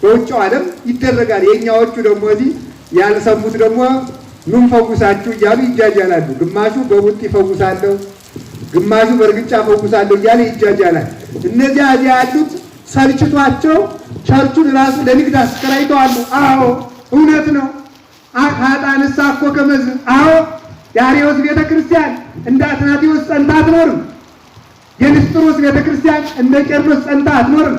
በውጭው ዓለም ይደረጋል። የኛዎቹ ደግሞ እዚህ ያልሰሙት ደግሞ ምን ፈውሳችሁ እያሉ ይጃጃላሉ። ግማሹ በቡጥ ይፈውሳለሁ፣ ግማሹ በእርግጫ ፈውሳለሁ እያለ ይጃጃላል። እነዚያ እዚያ ያሉት ሰልችቷቸው ቸርቹን ራሱ ለንግድ አስከራይተዋል። አዎ እውነት ነው። ኃጥአንሳ እኮ ከመዝ አዎ የአርዮስ ቤተክርስቲያን እንደ አትናቴዎስ ጸንታ አትኖርም። የንስጥሮስ ቤተክርስቲያን እንደ ቄርሎስ ጸንታ አትኖርም።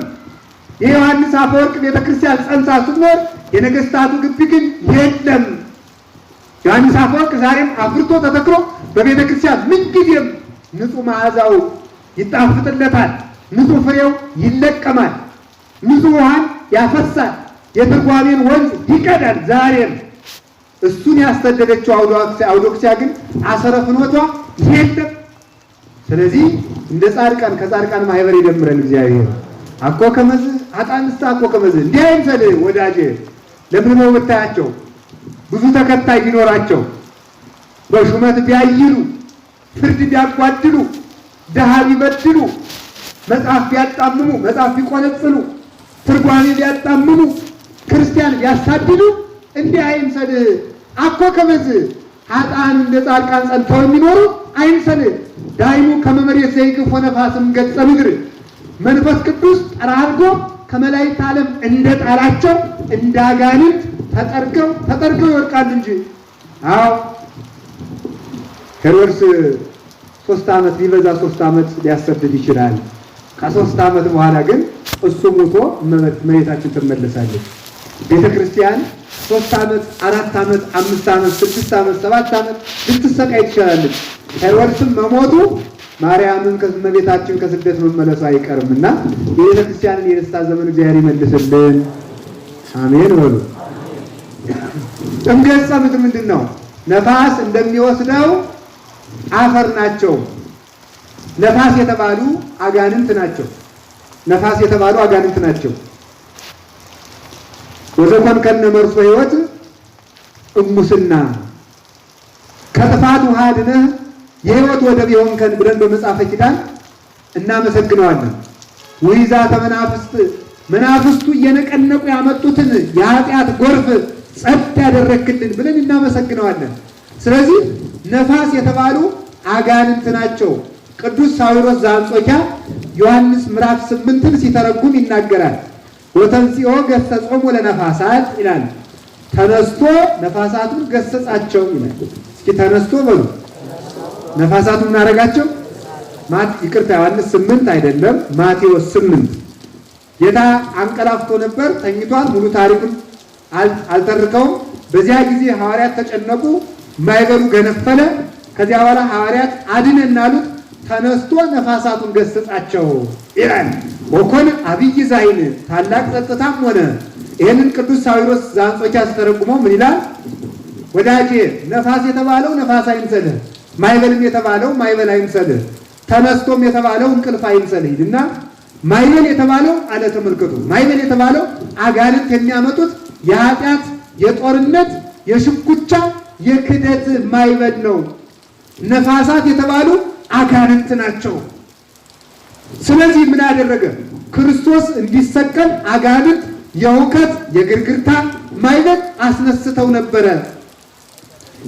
የዮሐንስ አፈወርቅ ቤተክርስቲያን ጸንታ ስትኖር የነገስታቱ ግቢ ግን የለም። ዮሐንስ አፈወርቅ ዛሬም አፍርቶ ተተክሎ በቤተክርስቲያን ምንጊዜም ንጹሕ መዓዛው ይጣፍጥለታል፣ ንጹሕ ፍሬው ይለቀማል፣ ንጹሕ ውሃን ያፈሳል፣ የትርጓሜን ወንዝ ይቀዳል። ዛሬም እሱን ያስተደደችው አውዶክሲያ ግን አሰረ ፍኖቷ የለም። ስለዚህ እንደ ጻድቃን ከጻድቃን ማህበር ይደምረን እግዚአብሔር። አኮ ከመዝ ኃጥአንሳ አኮ ከመዝ እንዲህ አይምሰል ወዳጄ። ለምን ነው ብታያቸው ብዙ ተከታይ ቢኖራቸው በሹመት ቢያይሉ፣ ፍርድ ቢያጓድሉ፣ ድሃ ቢበድሉ፣ መጽሐፍ ቢያጣምሙ፣ መጽሐፍ ቢቆነጽሉ፣ ትርጓሜ ቢያጣምሙ፣ ክርስቲያን ቢያሳድዱ እንዲህ አይምሰል። አኮ ከመዝ ኃጥአን እንደ ጻድቃን ጸንተው የሚኖሩ አይምሰል። ዳይሙ ከመመሬት ዘይቅፎ ነፋስም ገጸ ምድር መንፈስ ቅዱስ ጠራርጎ ከመላእክት ዓለም እንደ ጣላቸው እንደ አጋንንት ተጠርገው ይወድቃሉ እንጂ። አዎ ሄሮድስ 3 ዓመት ቢበዛ 3 ዓመት ሊያሰድድ ይችላል። ከ3 ዓመት በኋላ ግን እሱ ሞቶ እመቤታችን ትመለሳለች። ቤተ ክርስቲያን 3 ዓመት 4 ዓመት 5 ዓመት 6 ዓመት 7 ዓመት ልትሰቃይ ትችላለች። ሄሮድስም መሞቱ ማርያምን ከእመቤታችን ከስደት መመለሱ አይቀርምና የቤተ ክርስቲያንን የደስታ ዘመን እግዚአብሔር ይመልስልን። አሜን በሉ። እምገጸ ምድር ምንድን ነው? ነፋስ እንደሚወስደው አፈር ናቸው። ነፋስ የተባሉ አጋንንት ናቸው። ነፋስ የተባሉ አጋንንት ናቸው። ወዘኮን ከነ መርሶ ሕይወት እሙስና ከጥፋት ውሃ ድነህ የሕይወት ወደብ የሆንከን ብለን በመጽሐፈ ኪዳን እናመሰግነዋለን። ወይዛተ መናፍስቱ እየነቀነቁ ያመጡትን የኃጢአት ጎርፍ ጸጥ ያደረክልን ብለን እናመሰግነዋለን። ስለዚህ ነፋስ የተባሉ አጋንንት ናቸው። ቅዱስ ሳዊሮስ ዘአንጾኪያ ዮሐንስ ምዕራፍ 8ን ሲተረጉም ይናገራል። ወተንሥኦ ገሰጾሙ ለነፋሳት ይላል። ተነስቶ ነፋሳቱን ገሰጻቸው ይላል። እስኪ ተነስቶ በሉ ነፋሳቱን እናደርጋቸው። ይቅርታ ዮሐንስ 8 አይደለም ማቴዎስ 8። ጌታ አንቀላፍቶ ነበር፣ ተኝቷል። ሙሉ ታሪኩን አልተርከውም። በዚያ ጊዜ ሐዋርያት ተጨነቁ፣ ማዕበሉ ገነፈለ። ከዚያ በኋላ ሐዋርያት አድነን አሉት። ተነስቶ ነፋሳቱን ገሰጻቸው ይላል። ወኮነ አብይ ዛይን ታላቅ ጸጥታም ሆነ። ይህንን ቅዱስ ሳዊሮስ ዘአንጾኪያ ሲተረጉመው ምን ይላል? ወዳጄ ነፋስ የተባለው ነፋስ አይምሰልህ፣ ማዕበልም የተባለው ማዕበል አይምሰልህ፣ ተነስቶም የተባለው እንቅልፍ አይምሰልህ እና ማዕበል የተባለው አለ ተመልከቱ። ማዕበል የተባለው አጋንንት የሚያመጡት የኃጢአት፣ የጦርነት፣ የሽኩቻ፣ የክደት ማይበል ነው። ነፋሳት የተባሉ አጋንንት ናቸው። ስለዚህ ምን አደረገ? ክርስቶስ እንዲሰቀል አጋንንት የሁከት የግርግርታ ማይበል አስነስተው ነበረ።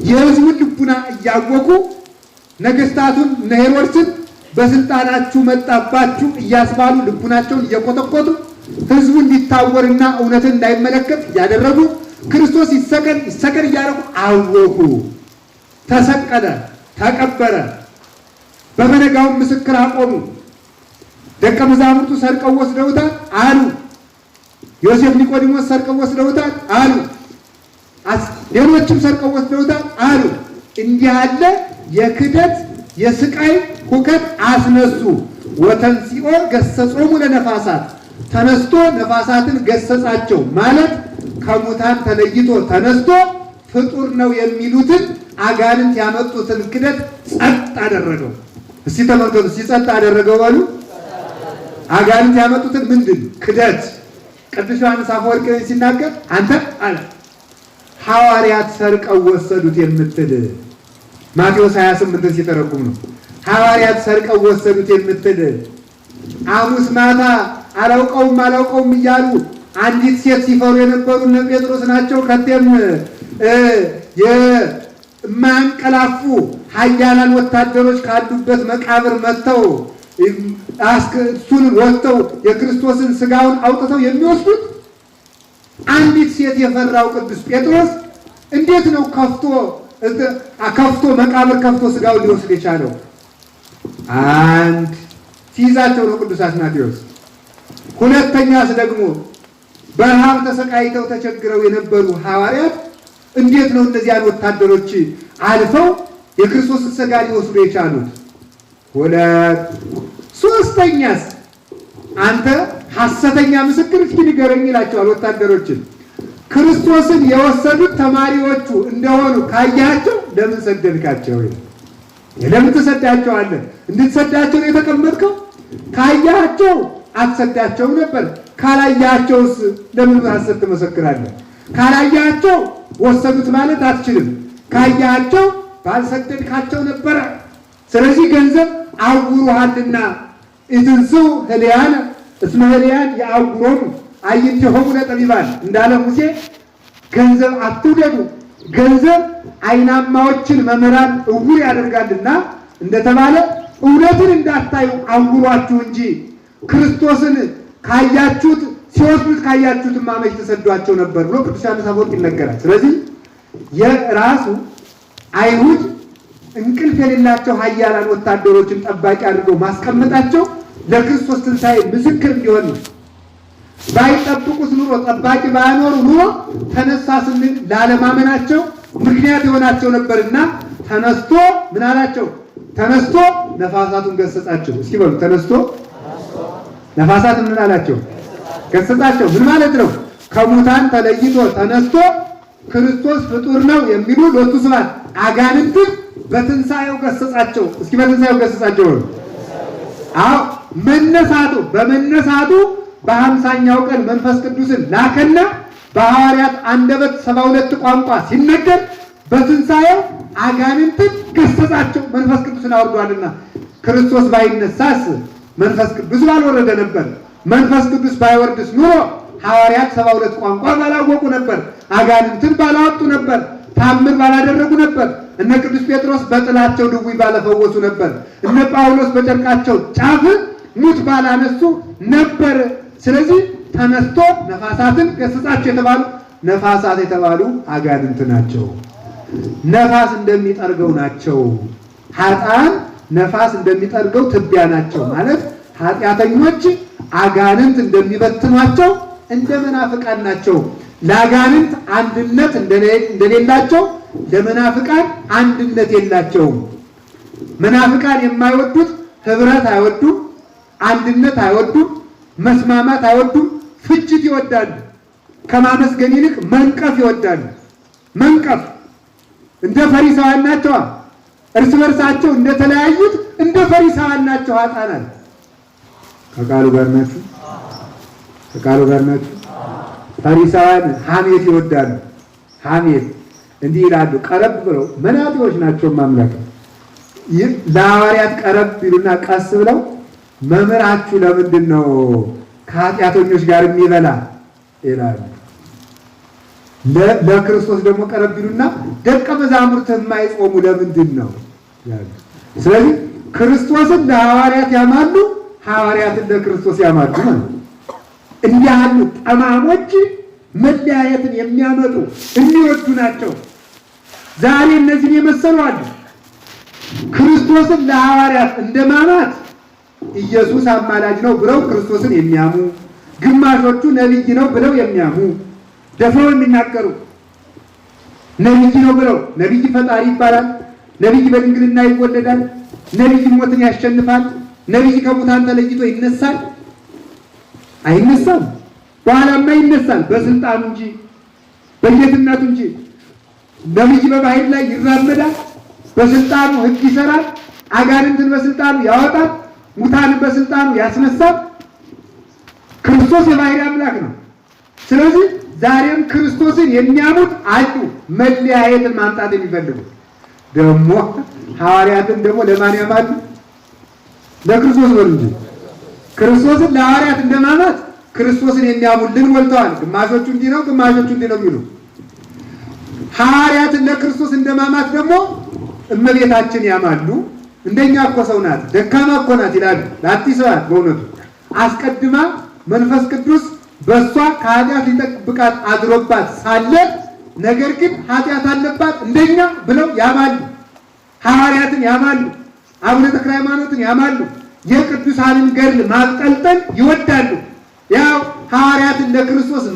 የሕዝቡን ልቡና እያወቁ ነገስታቱን እነ ሄሮድስን በስልጣናችሁ መጣባችሁ እያስባሉ ልቡናቸውን እየቆጠቆጡ ሕዝቡ እንዲታወርና እውነትን እንዳይመለከት እያደረጉ ክርስቶስ ይሰቀል ይሰቀል እያደረጉ አወቁ። ተሰቀለ፣ ተቀበረ። በመነጋው ምስክር አቆሙ። ደቀ መዛሙርቱ ሰርቀው ወስደውታል አሉ። ዮሴፍ፣ ኒቆዲሞስ ሰርቀው ወስደውታል አሉ። ሌሎችም ሰርቀው ወስደውታል አሉ። እንዲህ ያለ የክደት የስቃይ ሁከት አስነሱ። ወተንሲኦ ገሰጾሙ ለነፋሳት፣ ተነስቶ ነፋሳትን ገሰጻቸው ማለት ከሙታን ተለይቶ ተነስቶ ፍጡር ነው የሚሉትን አጋንንት ያመጡትን ክደት ጸጥ አደረገው። እስቲ ተመልከቱ፣ ሲጸጥ አደረገው በሉ። አጋንንት ያመጡትን ምንድን ክደት። ቅዱስ ዮሐንስ አፈወርቅ ሲናገር አንተ አለ ሐዋርያት ሰርቀው ወሰዱት የምትል ማቴዎስ 28 ሲተረጉም ነው። ሐዋርያት ሰርቀው ወሰዱት የምትል ሐሙስ ማታ አላውቀውም እያሉ አንዲት ሴት ሲፈሩ የነበሩ እነ ጴጥሮስ ናቸው። ከቴም የማያንቀላፉ ኃያላን ወታደሮች ካሉበት መቃብር መጥተው እሱን ወጥተው የክርስቶስን ስጋውን አውጥተው የሚወስዱት አንዲት ሴት የፈራው ቅዱስ ጴጥሮስ እንዴት ነው ከፍቶ መቃብር ከፍቶ ስጋውን ሊወስድ የቻለው? አንድ ሲይዛቸው ነው ቅዱስ አትናቴዎስ። ሁለተኛስ ደግሞ በረሃብ ተሰቃይተው ተቸግረው የነበሩ ሐዋርያት እንዴት ነው እነዚያን ወታደሮች አልፈው የክርስቶስን ስጋ ሊወስዱ የቻሉት? ሁለት። ሶስተኛስ አንተ ሐሰተኛ ምስክር እስኪ ንገረኝ ይላቸዋል ወታደሮችን። ክርስቶስን የወሰዱት ተማሪዎቹ እንደሆኑ ካያቸው ለምን ሰደድካቸው? ለምን ትሰዳቸዋለህ? እንድትሰዳቸው ነው የተቀመጥከው? ካያቸው አትሰዳቸው ነበር። ካላያቸውስ ለምን ሐሰት ትመሰክራለህ? ካላያቸው ወሰዱት ማለት አትችልም። ካያቸው ባልሰደድካቸው ነበረ። ስለዚህ ገንዘብ አውሩሃልና ኢትንስው ህሊያነ እስመ ህሊያን የአውሮሙ አይንቲሆሙ ለጠቢባን እንዳለ ሙሴ ገንዘብ አትውደዱ፣ ገንዘብ አይናማዎችን መምህራን እውር ያደርጋልና እንደተባለ እውነትን እንዳታዩ አውሯችሁ እንጂ ክርስቶስን ካያችሁት ሲወስዱት ካያችሁት ማመች ተሰዷቸው ነበር ብሎ ቅዱስ ዮሐንስ አፈወርቅ ይነገራል። ስለዚህ የራሱ አይሁድ እንቅልፍ የሌላቸው ኃያላን ወታደሮችን ጠባቂ አድርገው ማስቀመጣቸው ለክርስቶስ ትንሣኤ ምስክር እንዲሆን ነው። ባይጠብቁት ኑሮ ጠባቂ ባያኖሩ ኑሮ ተነሳ ስንል ላለማመናቸው ምክንያት የሆናቸው ነበርና ተነስቶ ምን አላቸው? ተነስቶ ነፋሳቱን ገሰጻቸው። እስኪ በሉ ተነስቶ ነፋሳት ምን አላቸው? ገሰጻቸው። ምን ማለት ነው? ከሙታን ተለይቶ ተነስቶ ክርስቶስ ፍጡር ነው የሚሉ ሎቱ ስብሐት አጋንንትን በትንሣኤው ገሰጻቸው። እስኪ በትንሣኤው ገሰጻቸው። አዎ በመነሳቱ በ50ኛው ቀን መንፈስ ቅዱስን ላከና በሐዋርያት አንደበት 72 ቋንቋ ሲነገር በትንሣኤው አጋንንትን ገሰጻቸው። መንፈስ ቅዱስን አውርዷልና ክርስቶስ ባይነሳስ መንፈስ ቅዱስ ባልወረደ ነበር። መንፈስ ቅዱስ ባይወርድስ ኑሮ ሐዋርያት 72 ቋንቋ ባላወቁ ነበር። አጋንንትን ባላወጡ ነበር። ታምር ባላደረጉ ነበር። እነ ቅዱስ ጴጥሮስ በጥላቸው ድውይ ባለፈወሱ ነበር። እነ ጳውሎስ በጨርቃቸው ጫፍ ሙት ባላነሱ ነበር። ስለዚህ ተነስቶ ነፋሳትን ገሰጻቸው የተባሉ ነፋሳት የተባሉ አጋንንት ናቸው። ነፋስ እንደሚጠርገው ናቸው። ኃጥአን ነፋስ እንደሚጠርገው ትቢያ ናቸው ማለት ኃጢአተኞች አጋንንት እንደሚበትኗቸው እንደ መናፍቃን ናቸው። ለአጋንንት አንድነት እንደሌላቸው ለመናፍቃን አንድነት የላቸውም። መናፍቃን የማይወዱት ህብረት አይወዱም፣ አንድነት አይወዱም፣ መስማማት አይወዱም፣ ፍጅት ይወዳሉ። ከማመስገን ይልቅ መንቀፍ ይወዳሉ። መንቀፍ እንደ ፈሪሳውያን ናቸው። እርስ በርሳቸው እንደተለያዩት እንደ ፈሪሳውያን ናቸው። ኃጥአን ከቃሉ ጋር ናችሁ? ከቃሉ ጋር ናችሁ? ፈሪሳውያን ሐሜት ይወዳሉ። ሐሜት እንዲህ ይላሉ። ቀረብ ብለው መናጢዎች ናቸው ማምላክ ለሐዋርያት ቀረብ ቢሉና ቀስ ብለው መምህራችሁ ለምንድን ነው ከኃጢአተኞች ጋር የሚበላ ይላሉ። ለክርስቶስ ደግሞ ቀረብ ቢሉና ደቀ መዛሙርት የማይጾሙ ለምንድን ነው ያሉ። ስለዚህ ክርስቶስን ለሐዋርያት ያማሉ፣ ሐዋርያትን ለክርስቶስ ያማሉ ማለት ነው። እንዲህ ያሉ ጠማሞች መለያየትን የሚያመጡ የሚወዱ ናቸው። ዛሬ እነዚህን የመሰሉ አሉ። ክርስቶስን ለሐዋርያት እንደማማት ኢየሱስ አማላጅ ነው ብለው ክርስቶስን የሚያሙ፣ ግማሾቹ ነቢይ ነው ብለው የሚያሙ ደፍረው የሚናገሩ ነቢይ ነው ብለው ነቢይ ፈጣሪ ይባላል፣ ነቢይ በድንግልና ይወለዳል፣ ነቢይ ሞትን ያሸንፋል፣ ነቢይ ከሙታን ተለይቶ ይነሳል። አይነሳም፣ በኋላማ ይነሳል፣ በስልጣኑ እንጂ በጌትነቱ እንጂ። ነቢይ በባህር ላይ ይራመዳል፣ በስልጣኑ ሕግ ይሰራል፣ አጋንንትን በስልጣኑ ያወጣል፣ ሙታንን በስልጣኑ ያስነሳል። ክርስቶስ የባህር አምላክ ነው። ስለዚህ ዛሬም ክርስቶስን የሚያሙት አሉ፣ መለያየትን ማምጣት የሚፈልጉ ደግሞ ሐዋርያትን ደግሞ ለማን ያማሉ? ለክርስቶስ በሉ እንጂ ክርስቶስን ለሐዋርያት እንደማማት ክርስቶስን የሚያሙልን ሞልተዋል። ግማሾቹ እንዲህ ነው፣ ግማሾቹ እንዲህ ነው የሚሉ ሐዋርያትን ለክርስቶስ እንደማማት ደግሞ እመቤታችን ያማሉ። እንደኛ እኮ ሰው ናት፣ ደካማ እኮ ናት ይላሉ። ለአዲስባት በእውነቱ አስቀድማ መንፈስ ቅዱስ በእሷ ከኃጢአት ሊጠብቃት አድሮባት ሳለ ነገር ግን ኃጢአት አለባት እንደኛ ብለው ያማሉ። ሐዋርያትን ያማሉ፣ አቡነ ተክለ ሃይማኖትን ያማሉ። የቅዱሳንን ገድል ማጠልጠል ይወዳሉ። ያው ሐዋርያትን ለክርስቶስ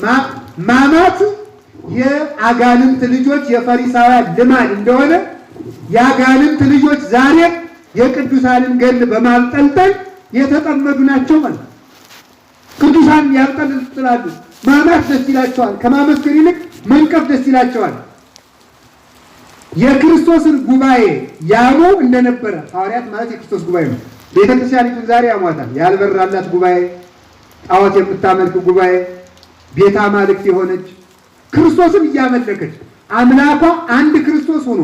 ማማት የአጋንንት ልጆች የፈሪሳውያን ልማድ እንደሆነ የአጋንንት ልጆች ዛሬ የቅዱሳንን ገድል በማጠልጠል የተጠመዱ ናቸው ማለት። ቅዱሳን ያጠልጥላሉ። ማማት ደስ ይላቸዋል። ከማመስገን ይልቅ መንቀፍ ደስ ይላቸዋል። የክርስቶስን ጉባኤ ያሙ እንደነበረ ሐዋርያት ማለት የክርስቶስ ጉባኤ ነው። ቤተክርስቲያኒቱን ዛሬ ያሟታል። ያልበራላት ጉባኤ፣ ጣዖት የምታመልክ ጉባኤ፣ ቤተ አማልክት የሆነች ክርስቶስን እያመለከች አምላኳ አንድ ክርስቶስ ሆኖ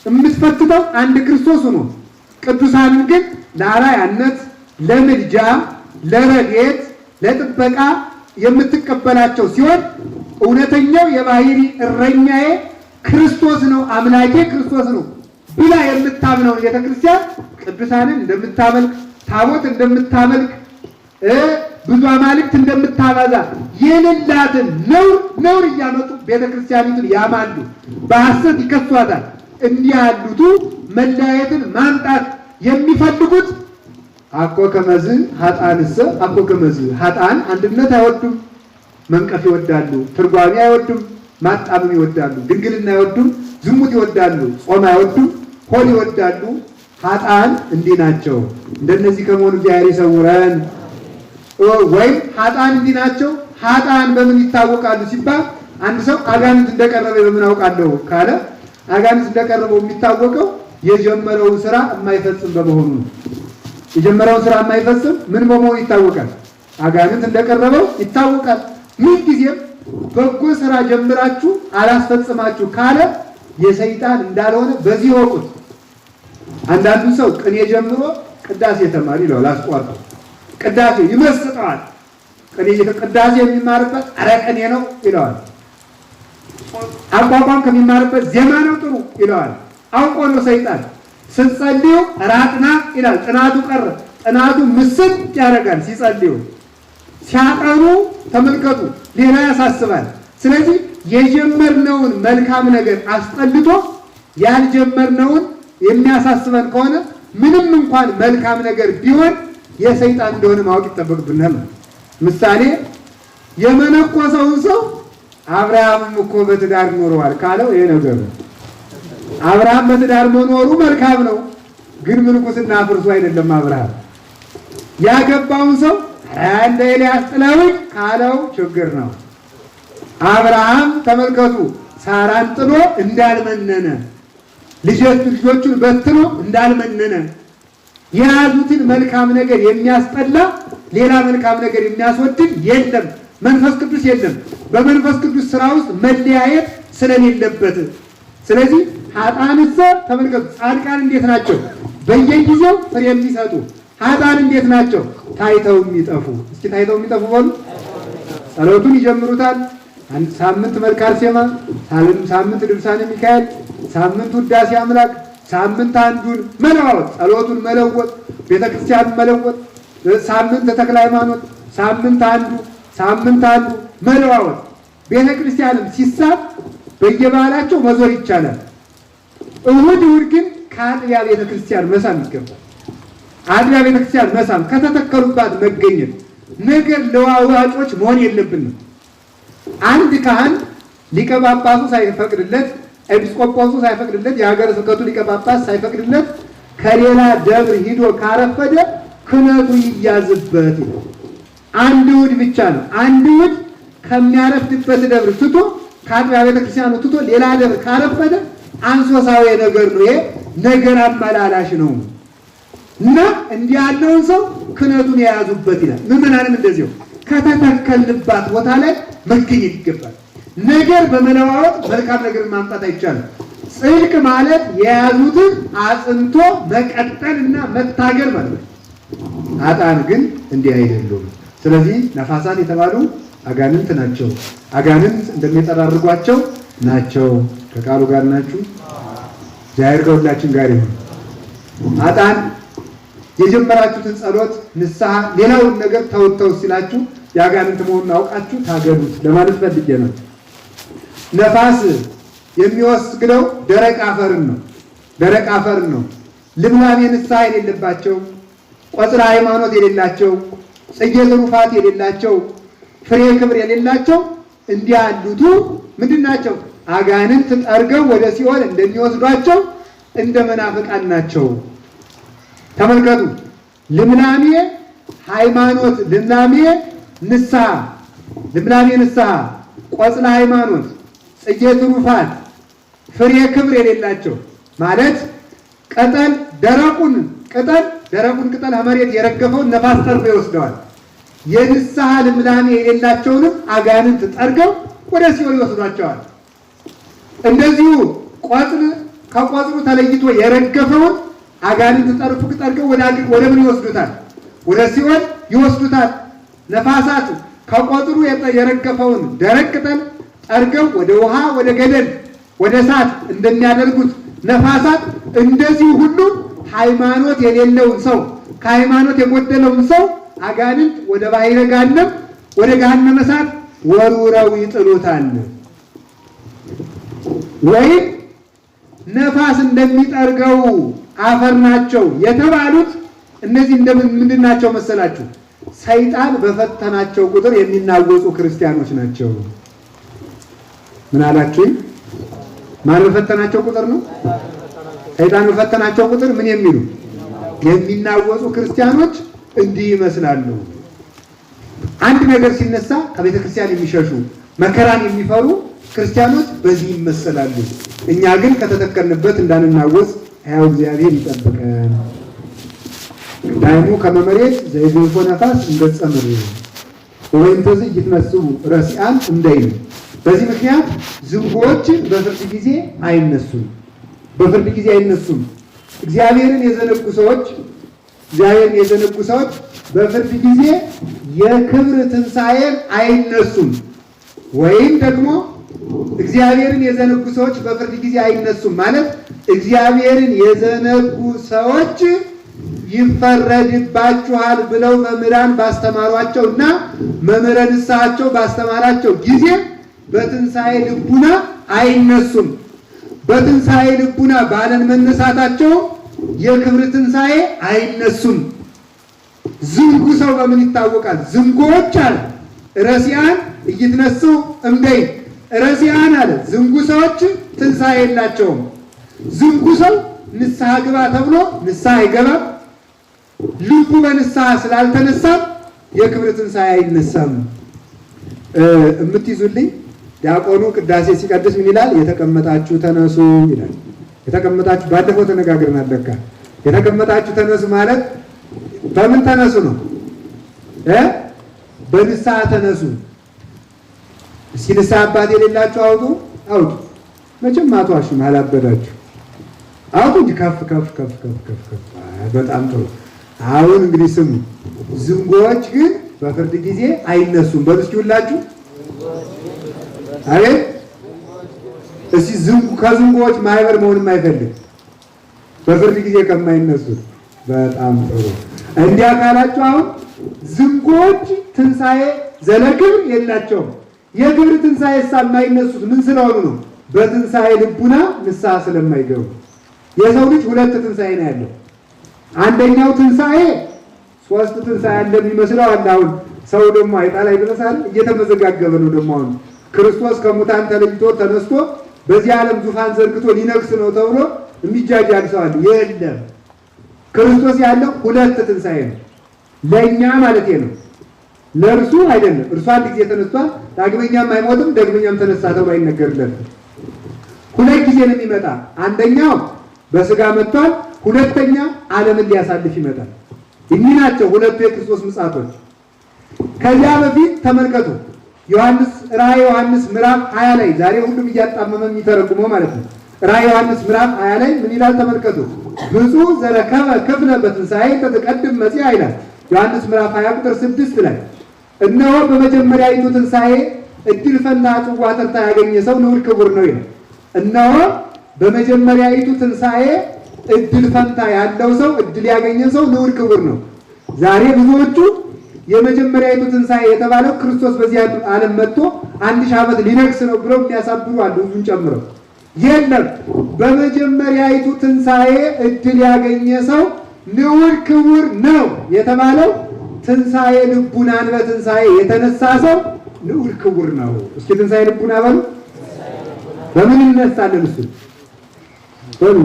የምትፈትተው አንድ ክርስቶስ ሆኖ ቅዱሳንን ግን ለአርአያነት፣ ለምልጃ፣ ለረድኤት፣ ለጥበቃ የምትቀበላቸው ሲሆን እውነተኛው የባህሪ እረኛዬ ክርስቶስ ነው፣ አምላኬ ክርስቶስ ነው ብላ የምታምነውን ቤተክርስቲያን ቅዱሳንን እንደምታመልክ፣ ታቦት እንደምታመልክ፣ ብዙ አማልክት እንደምታበዛ የሌላትን ነውር እያመጡ ቤተክርስቲያኒቱን ያማሉ፣ በሐሰት ይከሷታል። እንዲህ ያሉቱ መለያየትን ማምጣት የሚፈልጉት አኮ ከመዝ ሀጣንሰ አኮ ከመዝ ሀጣን አንድነት አይወዱም፣ መንቀፍ ይወዳሉ፣ ትርጓሜ አይወዱም፣ ማጣመም ይወዳሉ፣ ድንግልና አይወዱም፣ ዝሙት ይወዳሉ፣ ጾም አይወዱም፣ ሆድ ይወዳሉ። ሀጣን እንዲህ ናቸው። እንደነዚህ ከመሆኑ እግዚአብሔር ይሰውረን። ወይም ሀጣን እንዲህ ናቸው። ሀጣን በምን ይታወቃሉ ሲባል አንድ ሰው አጋንንት እንደቀረበ በምን አውቃለሁ ካለ አጋንንት እንደቀረበው የሚታወቀው የጀመረውን ስራ የማይፈጽም በመሆኑ ነው። የጀመረውን ስራ የማይፈጽም ምን በመሆኑ ይታወቃል? አጋንንት እንደቀረበው ይታወቃል። ምን ጊዜም በጎ ስራ ጀምራችሁ አላስፈጽማችሁ ካለ የሰይጣን እንዳልሆነ በዚህ ወቁት። አንዳንዱ ሰው ቅኔ ጀምሮ ቅዳሴ ተማሪ ይለዋል፣ አስቋርጦ ቅዳሴ ይመስጠዋል። ቅዳሴ የሚማርበት ኧረ ቅኔ ነው ይለዋል። አቋቋም ከሚማርበት ዜማ ነው ጥሩ ይለዋል። አውቆ ነው ሰይጣን። ስትጸልዩ ራጥና ይላል። ጥናቱ ቀረ። ጥናቱ ምስጥ ያደርጋል። ሲጸልዩ ሲያጠኑ ተመልከቱ፣ ሌላ ያሳስባል። ስለዚህ የጀመርነውን መልካም ነገር አስጠልቶ ያልጀመርነውን የሚያሳስበን ከሆነ ምንም እንኳን መልካም ነገር ቢሆን የሰይጣን እንደሆነ ማወቅ ይጠበቅብናል። ምሳሌ የመነኮሰውን ሰው አብርሃምም እኮ በትዳር ኖረዋል ካለው ይሄ ነገር ነው። አብርሃም በትዳር መኖሩ መልካም ነው፣ ግን ምንኩስና አፍርሶ አይደለም። አብርሃም ያገባውን ሰው እንደ ኤልያስ ጥለውኝ ካለው ችግር ነው። አብርሃም ተመልከቱ፣ ሳራን ጥሎ እንዳልመነነ፣ ልጆቹን በትኖ እንዳልመነነ፣ የያዙትን መልካም ነገር የሚያስጠላ ሌላ መልካም ነገር የሚያስወድድ የለም። መንፈስ ቅዱስ የለም። በመንፈስ ቅዱስ ስራ ውስጥ መለያየት ስለሌለበት ስለዚህ ኃጥአንሰ ተመልከቱ፣ ጻድቃን እንዴት ናቸው? በየጊዜው ፍሬ የሚሰጡ። ኃጥአን እንዴት ናቸው? ታይተው የሚጠፉ። እስኪ ታይተው የሚጠፉ በሉ። ጸሎቱን ይጀምሩታል። አንድ ሳምንት መልክአ አርሴማ፣ ሳምንት ድርሳነ ሚካኤል፣ ሳምንት ውዳሴ አምላክ፣ ሳምንት አንዱን መለዋወጥ፣ ጸሎቱን መለወጥ፣ ቤተክርስቲያን መለወጥ፣ ሳምንት ተክለ ሃይማኖት፣ ሳምንት አንዱ መለዋወጥ። ቤተክርስቲያንም ሲሳብ በየበዓላቸው መዞር ይቻላል። እሑድ ግን ከአጥቢያ ቤተክርስቲያን መሳም ይገባል። አጥቢያ ቤተክርስቲያን መሳም፣ ከተተከሉባት መገኘት። ነገር ለዋዋጮች መሆን የለብንም። አንድ ካህን ሊቀ ጳጳሱ ሳይፈቅድለት፣ ኤጲስቆጶሱ ሳይፈቅድለት፣ የሀገረ ስብከቱ ሊቀ ጳጳስ ሳይፈቅድለት ከሌላ ደብር ሂዶ ካረፈደ ክህነቱ ይያዝበት ይላል። አንድ እሑድ ብቻ ነው። አንድ እሑድ ከሚያረፍድበት ደብር ትቶ፣ ከአጥቢያ ቤተክርስቲያኑ ትቶ ሌላ ደብር ካረፈደ አንሶሳዊ ነገር ነው። ይሄ ነገር አመላላሽ ነው እና እንዲህ ያለውን ሰው ክህነቱን የያዙበት ይላል። ምዕመናንም እንደዚሁ ከተተከልባት ቦታ ላይ መገኘት ይገባል። ነገር በመለዋወጥ መልካም ነገር ማምጣት አይቻልም። ጽድቅ ማለት የያዙትን አጽንቶ መቀጠልና መታገል ማለት ነው። ኃጥአን ግን እንዲህ አይደሉም። ስለዚህ ነፋሳት የተባሉ አጋንንት ናቸው። አጋንንት እንደሚጠራርጓቸው ናቸው። ከቃሉ ጋር ናችሁ። እግዚአብሔር ከሁላችን ጋር ይሁን። ኃጥአን የጀመራችሁትን ጸሎት፣ ንስሐ፣ ሌላውን ነገር ተውተው ሲላችሁ የአጋንንት መሆኑን አውቃችሁ ታገሉት ለማለት ፈልጌ ነው። ነፋስ የሚወስደው ደረቅ አፈርን ነው። ልምላሜ ንስሐ የሌለባቸው፣ ቆጽረ ሃይማኖት የሌላቸው፣ ጽጌ ትሩፋት የሌላቸው፣ ፍሬ ክብር የሌላቸው እንዲህ ያሉቱ ምንድን ናቸው? አጋንንት ጠርገው ወደ ሲኦል እንደሚወስዷቸው እንደ መናፍቃን ናቸው። ተመልከቱ። ልምላሜ ሃይማኖት፣ ልምላሜ ንስሐ፣ ቆጽለ ሃይማኖት፣ ጽጌ ትሩፋት፣ ፍሬ ክብር የሌላቸው ማለት ደረቁን ቅጠል መሬት የረገፈውን ነፋስ ጠርጎ ይወስደዋል። የንስሐ ልምላሜ የሌላቸውንም አጋንንት ጠርገው ወደ ሲኦል ይወስዷቸዋል። እንደዚሁ ከቆጽሉ ተለይቶ የረገፈውን አጋንንት ጠርገው ወደ ምን ይወስዱታል? ወደ ሲኦል ይወስዱታል። ነፋሳት ከቆጽሉ የረገፈውን ደረቅ ቅጠል ጠርገው ወደ ውሃ፣ ወደ ገደል፣ ወደ እሳት እንደሚያደርጉት ነፋሳት እንደዚሁ ሁሉ ሃይማኖት የሌለውን ሰው፣ ከሃይማኖት የጎደለውን ሰው አጋንንት ወደ ባሕረ ገሃነም፣ ወደ ገሃነመ እሳት ወርውረው ይጥሉታል። ወይም ነፋስ እንደሚጠርገው አፈር ናቸው የተባሉት እነዚህ ምንድን ናቸው መሰላችሁ? ሰይጣን በፈተናቸው ቁጥር የሚናወጹ ክርስቲያኖች ናቸው። ምን አላችሁ? ማን በፈተናቸው ቁጥር ነው? ሰይጣን በፈተናቸው ቁጥር ምን የሚሉ የሚናወጹ ክርስቲያኖች እንዲህ ይመስላሉ። አንድ ነገር ሲነሳ ከቤተ ክርስቲያን የሚሸሹ መከራን የሚፈሩ ክርስቲያኖች በዚህ ይመሰላሉ። እኛ ግን ከተተከልንበት እንዳንናወጽ ሕያው እግዚአብሔር ይጠብቀን። ዳይሙ ከመመሬት ዘይገፎ ነፋስ እንደጸምር ወይም ተዚህ ይትነስቡ ረሲአን እንደይሉ። በዚህ ምክንያት ዝንጎች በፍርድ ጊዜ አይነሱም። እግዚአብሔርን የዘነጉ ሰዎች በፍርድ ጊዜ የክብር ትንሣኤን አይነሱም። ወይም ደግሞ እግዚአብሔርን የዘነጉ ሰዎች በፍርድ ጊዜ አይነሱም ማለት እግዚአብሔርን የዘነጉ ሰዎች ይፈረድባችኋል ብለው መምህራን ባስተማሯቸው እና መምህረ ንስሐቸው ባስተማራቸው ጊዜ በትንሣኤ ልቡና አይነሱም። በትንሣኤ ልቡና ባለን መነሳታቸው የክብር ትንሣኤ አይነሱም። ዝንጉ ሰው በምን ይታወቃል? ዝንጎች አለ ረሲአን እይትነሱ እምደይ ረሲአን አለ። ዝንጉ ሰዎች ትንሣኤ የላቸውም። ዝንጉ ሰው ንስሐ ግባ ተብሎ ንስሐ አይገባም። ልቡ በንስሐ ስላልተነሳ የክብር ትንሣኤ አይነሳም። እምትይዙልኝ ዲያቆኑ ቅዳሴ ሲቀድስ ምን ይላል? የተቀመጣችሁ ተነሱ ይላል። የተቀመጣችሁ ባለፈው ተነጋግረናል። ለካ የተቀመጣችሁ ተነሱ ማለት በምን ተነሱ ነው? በንስሐ ተነሱ። እስኪ ንስሐ አባት የሌላችሁ አውጡ። መቼም አትዋሹም አላበዳችሁ። አሁን እንጂ ከፍ ከፍ ከፍ ከፍ ከፍ ከፍ በጣም ጥሩ። አሁን እንግዲህ ስሙ። ዝንጎዎች ግን በፍርድ ጊዜ አይነሱም። በልስኪ ሁላችሁ አቤት። እስቲ ከዝንጎዎች ማህበር መሆንም አይፈልግ በፍርድ ጊዜ ከማይነሱት። በጣም ጥሩ። እንዲያ ካላችሁ አሁን ዝንጎዎች ትንሣኤ ዘለክብር የላቸውም። የክብር ትንሣኤ የማይነሱት ምን ስለሆኑ ነው? በትንሣኤ ልቡና ንስሐ ስለማይገቡ። የሰው ልጅ ሁለት ትንሣኤ ነው ያለው። አንደኛው ትንሣኤ ሶስት ትንሣኤ እንደሚመስለው አለ። አሁን ሰው ደግሞ አይጣል አይደረሳል እየተመዘጋገበ ነው። ደግሞ አሁን ክርስቶስ ከሙታን ተለይቶ ተነስቶ በዚህ ዓለም ዙፋን ዘርግቶ ሊነግስ ነው ተብሎ የሚጃጃል ሰው አለ። የለም፣ ክርስቶስ ያለው ሁለት ትንሣኤ ነው። ለእኛ ማለት ነው፣ ለእርሱ አይደለም። እርሱ አንድ ጊዜ ተነስቷል፣ ዳግመኛም አይሞትም፣ ደግመኛም ተነሳ ተብሎ አይነገርለትም። ሁለት ጊዜ ነው የሚመጣ። አንደኛው በስጋ መጥቷል፣ ሁለተኛ ዓለምን ሊያሳልፍ ይመጣል። እኚህ ናቸው ሁለቱ የክርስቶስ ምጽአቶች። ከዚያ በፊት ተመልከቱ፣ ራዕየ ዮሐንስ ምዕራፍ 20 ላይ ዛሬ ሁሉም እያጣመመ የሚተረጉመው ማለት ነው። ራዕየ ዮሐንስ ምዕራፍ 20 ላይ ምን ይላል ተመልከቱ። ብፁዕ ዘረከበ ክፍለ በትንሣኤ ተቀድም መጽአ ይላል። ዮሐንስ ምዕራፍ 20 ቁጥር 6 ላይ እነሆ በመጀመሪያይቱ ትንሣኤ እድል ፈንታ ጽዋ ተርታ ያገኘ ሰው ንዑድ ክቡር ነው ይላል። እነሆ በመጀመሪያይቱ ትንሣኤ እድል ፈንታ ያለው ሰው እድል ያገኘ ሰው ንዑድ ክቡር ነው። ዛሬ ብዙዎቹ የመጀመሪያይቱ ትንሣኤ የተባለው ክርስቶስ በዚህ ዓለም መጥቶ 1000 ዓመት ሊነግስ ነው ብለው የሚያሳብሩ አሉ፣ ብዙን ጨምረው። የለም፣ በመጀመሪያይቱ ትንሣኤ እድል ያገኘ ሰው ንዑድ ክቡር ነው የተባለው ትንሣኤ ልቡናን በትንሣኤ የተነሳ ሰው ንዑድ ክቡር ነው። እስኪ ትንሣኤ ልቡና በሉ። በምን እንነሳለን? እሱ በሉ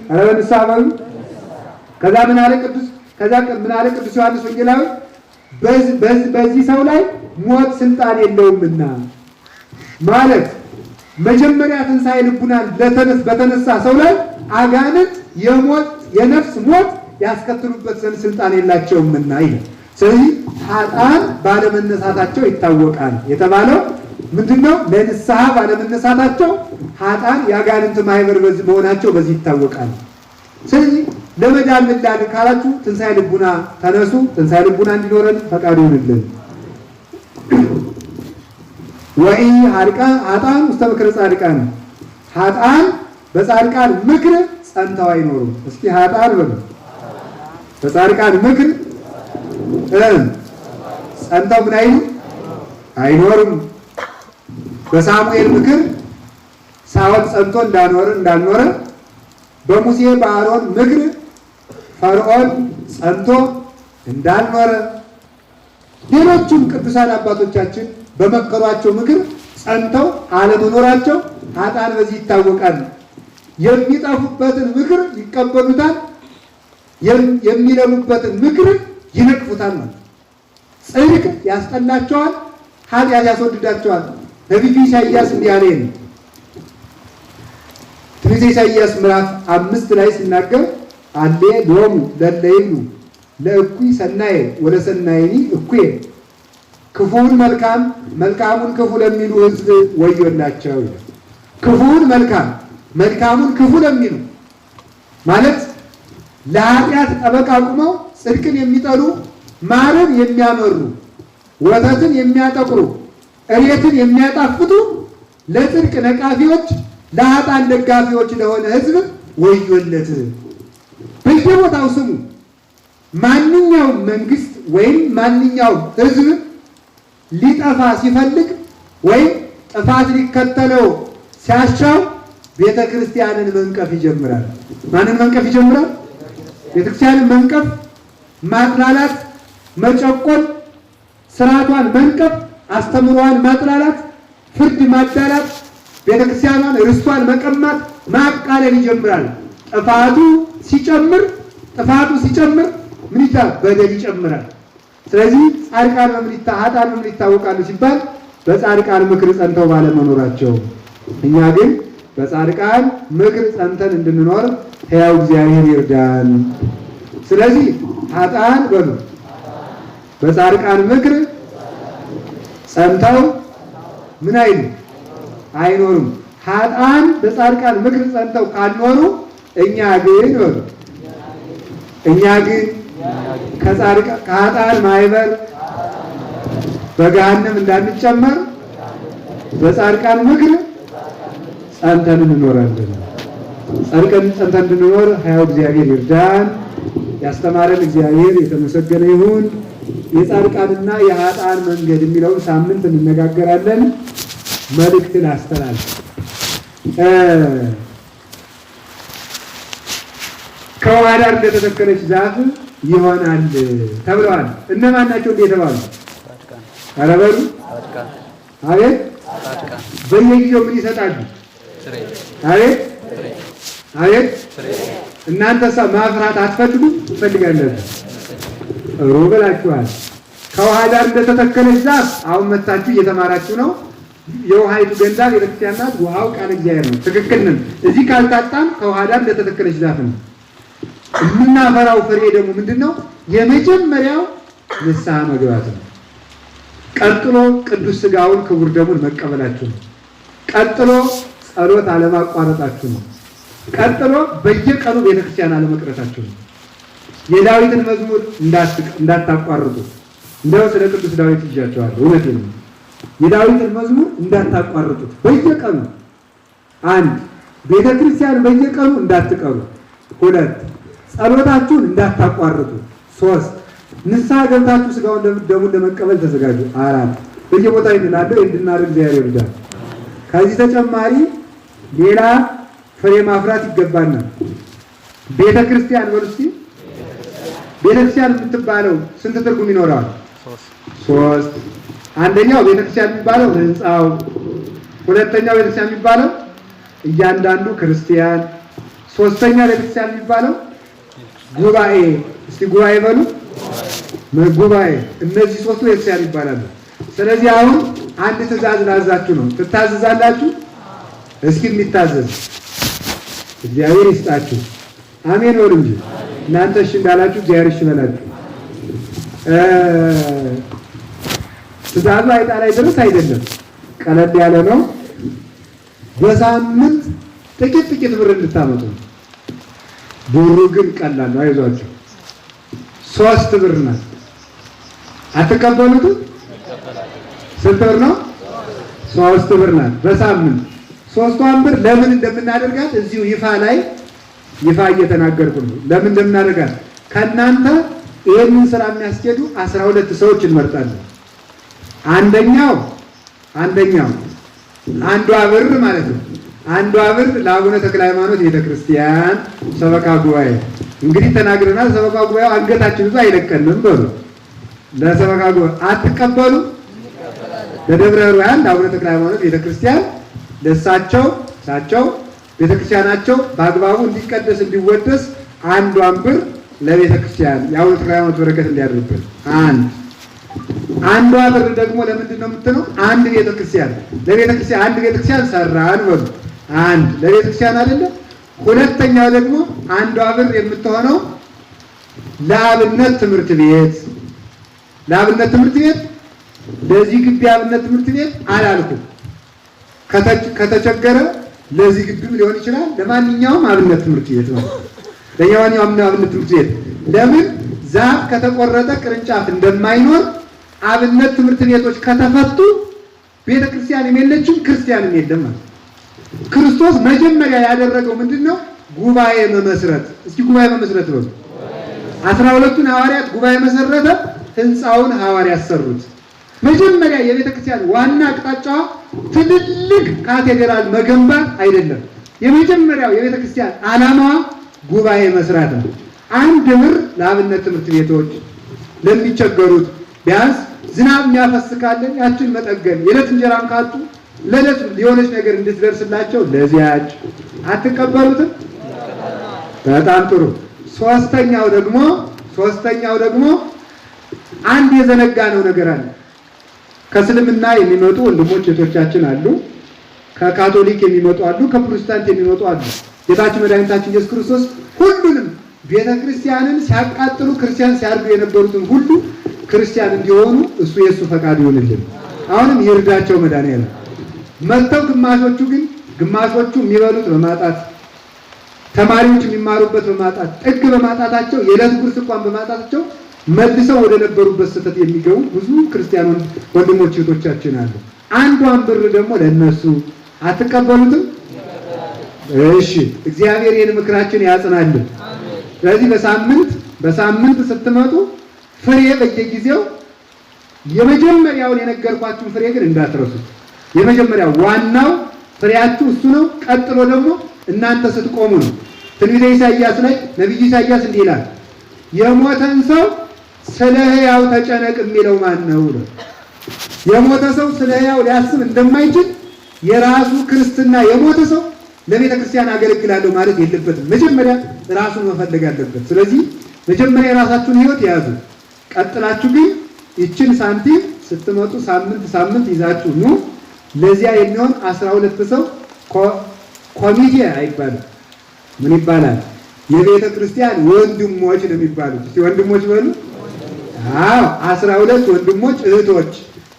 ኧረ በንስሐ በሉ። ከዛ ምን አለ ቅዱስ ዮሐንስ ወንጌላዊ? በዚህ ሰው ላይ ሞት ስልጣን የለውምና ማለት መጀመሪያ ትንሣኤ ልቡናን በተነሳ ሰው ላይ አጋንንት የነፍስ ሞት ያስከትሉበት ዘንድ ስልጣን የላቸውምና ይላል። ስለዚህ ኃጥአን ባለመነሳታቸው ይታወቃል የተባለው ምንድነው? ለንስሐ ባለመነሳታቸው ኃጥአን የአጋንንት ማህበር መሆናቸው በዚህ ይታወቃል። ስለዚህ ለመዳን ምዳን ካላችሁ ትንሣኤ ልቡና ተነሱ። ትንሣኤ ልቡና እንዲኖረን ፈቃዱ ይሁንልን። ወኢ ኃጥአን ውስተ ምክረ ጻድቃን፣ ኃጥአን በጻድቃን ምክር ጸንተው አይኖሩም። እስኪ ኃጥአን በሉ በጻድቃን ምክር ጸንተው ምን አይሉ አይኖሩም። በሳሙኤል ምክር ሳኦል ጸንቶ እንዳልኖረ በሙሴ በአሮን ምክር ፈርዖን ጸንቶ እንዳልኖረ ሌሎቹም ቅዱሳን አባቶቻችን በመከሯቸው ምክር ጸንተው አለመኖራቸው ኃጥአን በዚህ ይታወቃል። የሚጠፉበትን ምክር ይቀበሉታል፣ የሚለሙበትን ምክር ይነቅፉታል ማለት። ጽድቅ ያስጠላቸዋል፣ ኃጢአት ያስወድዳቸዋል። ነቢዩ ኢሳይያስ እንዲህ አለ። ትንቢተ ኢሳይያስ ምዕራፍ 5 ላይ ሲናገር አሌ ሎሙ ለእለ ይብሉ ለእኩይ ሰናየ ወለሰናይኒ እኩየ፣ ክፉውን መልካም መልካሙን ክፉ ለሚሉ ሕዝብ ወዮላቸው። ክፉውን መልካም መልካሙን ክፉ ለሚሉ ማለት ለኃጢአት ጠበቃ ቁመው ጽድቅን የሚጠሉ ማርን የሚያመሩ ወተትን የሚያጠቁሩ እሬትን የሚያጣፍጡ ለጽድቅ ነቃፊዎች ለኃጥአን ደጋፊዎች ለሆነ ሕዝብ ወዮለት። በየቦታው ስሙ። ማንኛውም መንግስት ወይም ማንኛውም ሕዝብ ሊጠፋ ሲፈልግ ወይም ጥፋት ሊከተለው ሲያሻው ቤተ ክርስቲያንን መንቀፍ ይጀምራል። ማንን መንቀፍ ይጀምራል? ቤተ ክርስቲያንን መንቀፍ፣ ማጥላላት፣ መጨቆን፣ ስርዓቷን መንቀፍ፣ አስተምሯን ማጥላላት፣ ፍርድ ማዳላት፣ ቤተ ክርስቲያኗን ርስቷን መቀማት፣ ማቃለል ይጀምራል። ጥፋቱ ሲጨምር ምን ይላል? በደል ይጨምራል። ስለዚህ ጻድቃን ኃጥአን በምን ይታወቃሉ ሲባል በጻድቃን ምክር ጸንተው ባለመኖራቸው። እኛ ግን በጻድቃን ምክር ጸንተን እንድንኖር ሕያው እግዚአብሔር ይርዳን። ስለዚህ ኃጥአን በሉ በጻድቃን ምክር ጸንተው ምን አይሉም አይኖሩም። ኃጥአን በጻድቃን ምክር ጸንተው ካልኖሩ እኛ ግን ከኃጥአን ማህበር በገሃነም እንዳንጨመር በጻድቃን ምክር ጸንተን እንኖራለን። ጸንተን እንድንኖር ሕያው እግዚአብሔር ይርዳን። ያስተማረን እግዚአብሔር የተመሰገነ ይሁን። የጻድቃንና የኃጥአን መንገድ የሚለውን ሳምንት እንነጋገራለን። መልእክት ላስተላልፍ። ከውሃ ዳር እንደተተከለች ዛፍ ይሆናል ተብለዋል። እነማን ናቸው እንዴ የተባሉ? ኧረ በሉ አቤት። በየጊዜው ምን ይሰጣሉ? አቤት አቤት። እናንተሳ ማፍራት አትፈልጉም? ትፈልጋላችሁ? ጥሩ ብላችኋል። ከውሃ ዳር እንደተተከለች ዛፍ አሁን መታችሁ እየተማራችሁ ነው። የውሃይቱ ገንዳ ቤተክርስቲያን ናት። ውሃው ቃል እግዚአብሔር ነው። ትክክል ነን። እዚህ ካልታጣም ከውሃ ዳር እንደተተከለች ዛፍ ነው። የምናፈራው ፍሬ ደግሞ ምንድነው? የመጀመሪያው ንስሐ መግባት ነው። ቀጥሎ ቅዱስ ሥጋውን ክቡር ደሙን መቀበላችሁ ነው። ቀጥሎ ጸሎት አለማቋረጣችሁ ነው። ቀጥሎ በየቀኑ ቤተክርስቲያን አለመቅረታችሁ ነው። የዳዊትን መዝሙር እንዳታቋርጡ። እንደው ስለ ቅዱስ ዳዊት ይጃቸዋለሁ። እውነቴን ነው። የዳዊትን መዝሙር እንዳታቋርጡት በየቀኑ። አንድ ቤተክርስቲያን በየቀኑ እንዳትቀሩ። ሁለት ጸሎታችሁን እንዳታቋርጡ። ሶስት ንስሐ ገብታችሁ ሥጋውን ደሙን ለመቀበል ተዘጋጁ። አራት በየቦታው እንላለው እንድናደርግ እግዚአብሔር ይርዳል። ከዚህ ተጨማሪ ሌላ ፍሬ ማፍራት ይገባናል። ቤተክርስቲያን ወልሲ ቤተክርስቲያን የምትባለው ስንት ትርጉም ይኖረዋል? ሶስት። አንደኛው ቤተክርስቲያን የሚባለው ህንጻው፣ ሁለተኛው ቤተክርስቲያን የሚባለው እያንዳንዱ ክርስቲያን፣ ሶስተኛ ቤተክርስቲያን የሚባለው ጉባኤ። እስቲ ጉባኤ በሉ። ጉባኤ። እነዚህ ሶስቱ ቤተክርስቲያን ይባላሉ። ስለዚህ አሁን አንድ ትእዛዝ ላዛችሁ ነው። ትታዘዛላችሁ? እስኪ የሚታዘዝ እግዚአብሔር ይስጣችሁ። አሜን ወሉ እንጂ እናንተ እሺ እንዳላችሁ እግዚአብሔር እሺ በላችሁ። ትእዛዙ አይጣ ላይ ድረስ አይደለም፣ ቀለል ያለ ነው። በሳምንት ጥቂት ብር እንድታመጡ። ብሩ ግን ቀላል ነው፣ አይዟችሁ። 3 ብር ናት። አትቀበሉት? ስንት ብር ነው? 3 ብር ናት በሳምንት። 3ቷን ብር ለምን እንደምናደርጋት እዚሁ ይፋ እየተናገርኩ ነው። ለምን እንደምናደርጋት ከእናንተ ይሄንን ስራ የሚያስኬዱ 12 ሰዎች እንመርጣለን። አንደኛው አንዷ ብር ማለት ነው። አንዷ ብር ለአቡነ ተክለ ሃይማኖት ቤተክርስቲያን ሰበካ ጉባኤ። እንግዲህ ተናግረናል። ሰበካ ጉባኤው አንገታችን ይዞ አይለቀንም በሉ። ለሰበካ ጉባኤ አትቀበሉ? ለደብረ ብርሃን ለአቡነ ተክለ ሃይማኖት ቤተክርስቲያን ለሳቸው ቤተክርስቲያናቸው በአግባቡ እንዲቀደስ እንዲወደስ አንዷን ብር ለቤተክርስቲያን የአቡነ ተክለ ሃይማኖት በረከት እንዲያድርብን። አንዷ ብር ደግሞ ለምንድን ነው የምትለው? አንድ ቤተክርስቲያን ሰራን በሉ። አንድ ለቤተክርስቲያን አይደለ? ሁለተኛው ደግሞ አንዷ ብር የምትሆነው ለአብነት ትምህርት ቤት ለዚህ ግቢ አብነት ትምህርት ቤት አላልኩም። ከተቸገረ ለዚህ ግቢም ሊሆን ይችላል። ለማንኛውም አብነት ትምህርት ቤት ነው። ለማንኛውም አብነት ትምህርት ቤት ለምን ዛፍ ከተቆረጠ ቅርንጫፍ እንደማይኖር አብነት ትምህርት ቤቶች ከተፈቱ ቤተክርስቲያንም የለችም፣ ክርስቲያንም የለም ማለት። ክርስቶስ መጀመሪያ ያደረገው ምንድነው? ጉባኤ መመስረት። እስኪ ጉባኤ መመስረት ነው። 12ቱን ሐዋርያት ጉባኤ መሰረተ። ህንጻውን ሐዋርያት ሰሩት። መጀመሪያ የቤተክርስቲያን ዋና አቅጣጫዋ ትልልቅ ካቴድራል መገንባት አይደለም። የመጀመሪያው የቤተክርስቲያን ዓላማዋ ጉባኤ መስራት ነው። አንድ ብር ለአብነት ትምህርት ቤቶች ለሚቸገሩት ቢያንስ ዝናብ የሚያፈስ ካለ ያችን መጠገን፣ የዕለት እንጀራም ካጡ ለዕለት የሆነች ነገር እንድትደርስላቸው ለዚያች አትቀበሉትም? በጣም ጥሩ። ሶስተኛው ደግሞ አንድ የዘነጋነው ነገር አለ። ከእስልምና የሚመጡ ወንድሞች እህቶቻችን አሉ። ከካቶሊክ የሚመጡ አሉ። ከፕሮቴስታንት የሚመጡ አሉ። ጌታችን መድኃኒታችን ኢየሱስ ክርስቶስ ሁሉንም ቤተክርስቲያንን ሲያቃጥሉ ክርስቲያን ሲያርዱ የነበሩትን ሁሉ ክርስቲያን እንዲሆኑ እሱ የእሱ ፈቃድ ይሆንልን። አሁንም ይርዳቸው መድኃኒዓለም። መጥተው ግማሾቹ ግን ግማሾቹ የሚበሉት በማጣት ተማሪዎች የሚማሩበት በማጣት ጥግ በማጣታቸው የዕለት ጉርስ እንኳን በማጣታቸው መልሰው ወደ ነበሩበት ስህተት የሚገቡ ብዙ ክርስቲያን ወንድሞች እህቶቻችን አሉ። አንዷን ብር ደግሞ ለነሱ አትቀበሉትም? እሺ እግዚአብሔር ይህን ምክራችን ያጽናልን። ስለዚህ በሳምንት ስትመጡ ፍሬ በየጊዜው የመጀመሪያውን የነገርኳችሁን ፍሬ ግን እንዳትረሱት። የመጀመሪያው ዋናው ፍሬያችሁ እሱ ነው። ቀጥሎ ደግሞ እናንተ ስትቆሙ ነው። ትንቢተ ኢሳይያስ ላይ ነቢዩ ኢሳይያስ እንዲህ ይላል፣ የሞተን ሰው ስለ ሕያው ተጨነቅ የሚለው ማን ነው? የሞተ ሰው ስለ ሕያው ሊያስብ እንደማይችል የራሱ ክርስትና የሞተ ሰው ለቤተ ክርስቲያን አገለግላለሁ ማለት የለበትም። መጀመሪያ ራሱን መፈለግ አለበት። ስለዚህ መጀመሪያ የራሳችሁን ሕይወት ያዙ። ቀጥላችሁ ግን ይችን ሳንቲም ስትመጡ ሳምንት ይዛችሁ ኑ። ለዚያ የሚሆን 12 ሰው ኮሚቴ አይባልም። ምን ይባላል? የቤተ ክርስቲያን ወንድሞች ነው የሚባሉት። እስቲ ወንድሞች በሉ። አዎ 12 ወንድሞች እህቶች፣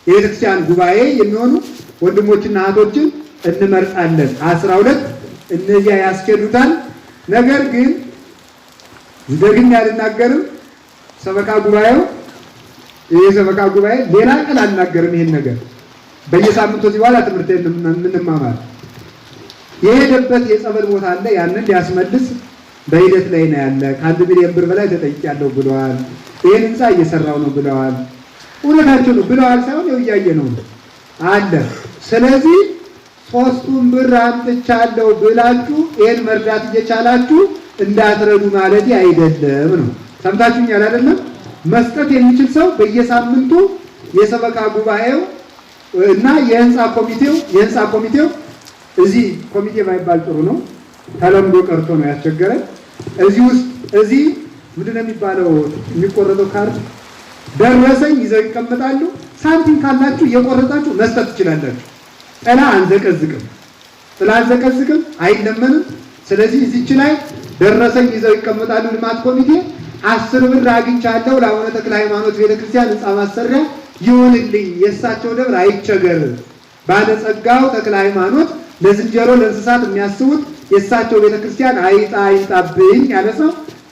የቤተ ክርስቲያን ጉባኤ የሚሆኑ ወንድሞችና እህቶችን እንመርጣለን። 12 እነዚያ ያስኬዱታል። ነገር ግን ደግሜ አልናገርም። ሰበካ ጉባኤው ሰበካ ጉባኤ ሌላ ቀን አልናገርም። ይሄን ነገር በየሳምንቱ እዚህ በኋላ ትምህርት የምንማማር የሄደበት የጸበል ቦታ አለ። ያንን ሊያስመልስ በሂደት ላይ ነው ያለ። ከ1 ሚሊዮን ብር በላይ ተጠይቄያለሁ ብለዋል። ይሄን ህንፃ እየሰራው ነው ብለዋል። እውነታቸው ነው ብለዋል ሳይሆን ያው እያየ ነው አለ። ስለዚህ 3ቱን ብር አምጥቻለሁ ብላችሁ ይሄን መርዳት እየቻላችሁ እንዳትረዱ ማለት አይደለም ነው። ሰምታችሁኛል አይደለም? መስጠት የሚችል ሰው በየሳምንቱ የሰበካ ጉባኤው እና የህንፃ ኮሚቴው እዚህ ኮሚቴ ባይባል ጥሩ ነው፣ ተለምዶ ቀርቶ ነው ያስቸገረን። እዚህ ምንድነው የሚባለው የሚቆረጠው ካርድ ደረሰኝ ይዘው ይቀመጣሉ። ሳንቲም ካላችሁ እየቆረጣችሁ መስጠት ትችላላችሁ። ጥላ አንዘቀዝቅም፣ አይለመንም። ስለዚህ እዚች ላይ ደረሰኝ ይዘው ይቀመጣሉ። ልማት ኮሚቴ 10 ብር አግኝቻለሁ ለአቡነ ተክለ ሃይማኖት ቤተክርስቲያን ህንፃ ማሰሪያ ይሁንልኝ፣ የእሳቸው ደብር አይቸገር፣ ባለጸጋው ተክለ ሃይማኖት ለዝንጀሮ ለእንስሳት የሚያስቡት የእሳቸው ቤተክርስቲያን አይጣብኝ ያለ ሰው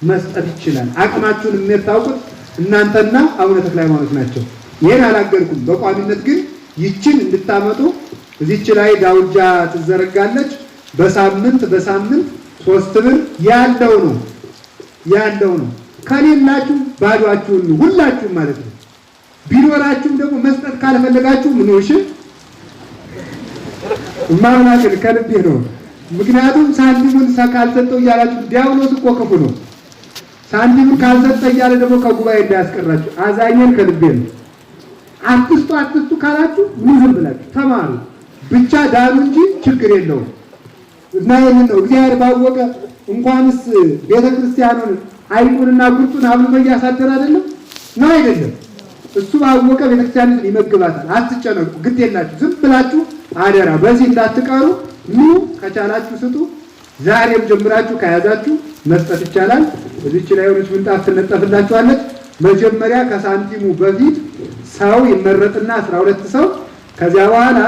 መስጠት ይችላል። አቅማችሁን የምታውቁት እናንተና አቡነ ተክለ ሃይማኖት ናቸው። ይሄን አላገርኩም። በቋሚነት ግን ይችን እንድታመጡ እዚች ላይ ዳውጃ ትዘረጋለች። በሳምንት 3 ብር ያለው ነው። ከሌላችሁ ባዷችሁን ሁላችሁም ማለት ነው። ቢኖራችሁም ደግሞ መስጠት ካልፈለጋችሁ ምንሽ ማናከል ከልቤ ነው። ምክንያቱም ሳንቲሙን ካልሰጠው እያላችሁ ዲያብሎስ እኮ ክፉ ነው። ሳንቲሙን ካልሰጠ እያለ ደግሞ ከጉባኤ እንዳያስቀራችሁ አዛኘን ከልቤ ነው። አትስጡ ካላችሁ ምንም ብላችሁ ተማሩ ብቻ ዳኑ እንጂ ችግር የለውም። እና ይሄን ነው እግዚአብሔር ባወቀ እንኳንስ ቤተክርስቲያኑን አይቁንና ጉርጡን አብልቶ እያሳደረ አይደለም። እሱ ባወቀ ቤተክርስቲያኑን ይመግባታል። አትጨነቁ፣ ግድ የላችሁ። ዝም ብላችሁ አደራ በዚህ እንዳትቀሩ። ኑ ከቻላችሁ ስጡ። ዛሬም ጀምራችሁ ከያዛችሁ መስጠት ይቻላል። እዚች ላይ ሆነች ምንጣፍ ትነጠፍላችኋለች። መጀመሪያ ከሳንቲሙ በፊት ሰው ይመረጥና 12 ሰው ከዚያ በኋላ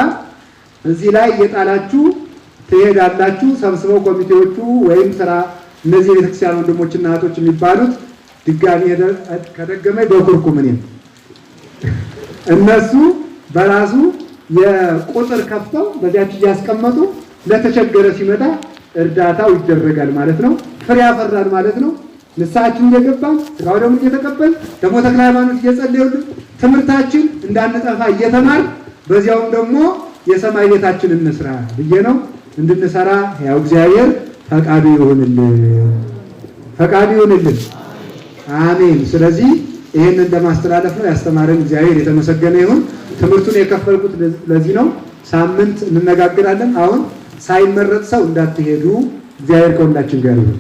እዚህ ላይ እየጣላችሁ ትሄዳላችሁ። ሰብስበው ኮሚቴዎቹ ወይም ስራ እነዚህ ቤተክርስቲያን ወንድሞችና እህቶች የሚባሉት ድጋሚ ከደገመ በኩርኩም እነሱ በራሱ የቁጥር ከፍተው በዚያች እያስቀመጡ ለተቸገረ ሲመጣ እርዳታው ይደረጋል ማለት ነው። ፍሬ ያፈራል ማለት ነው። ንስሐችን እየገባን ስጋው ደግሞ እየተቀበል ደግሞ ተክለ ሃይማኖት እየጸለዩልን ትምህርታችን እንዳንጠፋ እየተማር በዚያውም ደግሞ የሰማይ ቤታችን እንስራ ብዬ ነው እንድንሰራ ያው እግዚአብሔር ፈቃዱ ይሁንልን። አሜን። ስለዚህ ይሄንን ለማስተላለፍ ነው ያስተማረን እግዚአብሔር የተመሰገነ ይሁን። ትምህርቱን የከፈልኩት ለዚህ ነው። ሳምንት እንነጋገራለን። አሁን ሳይመረጥ ሰው እንዳትሄዱ። እግዚአብሔር ከሁላችን ጋር ይሁን።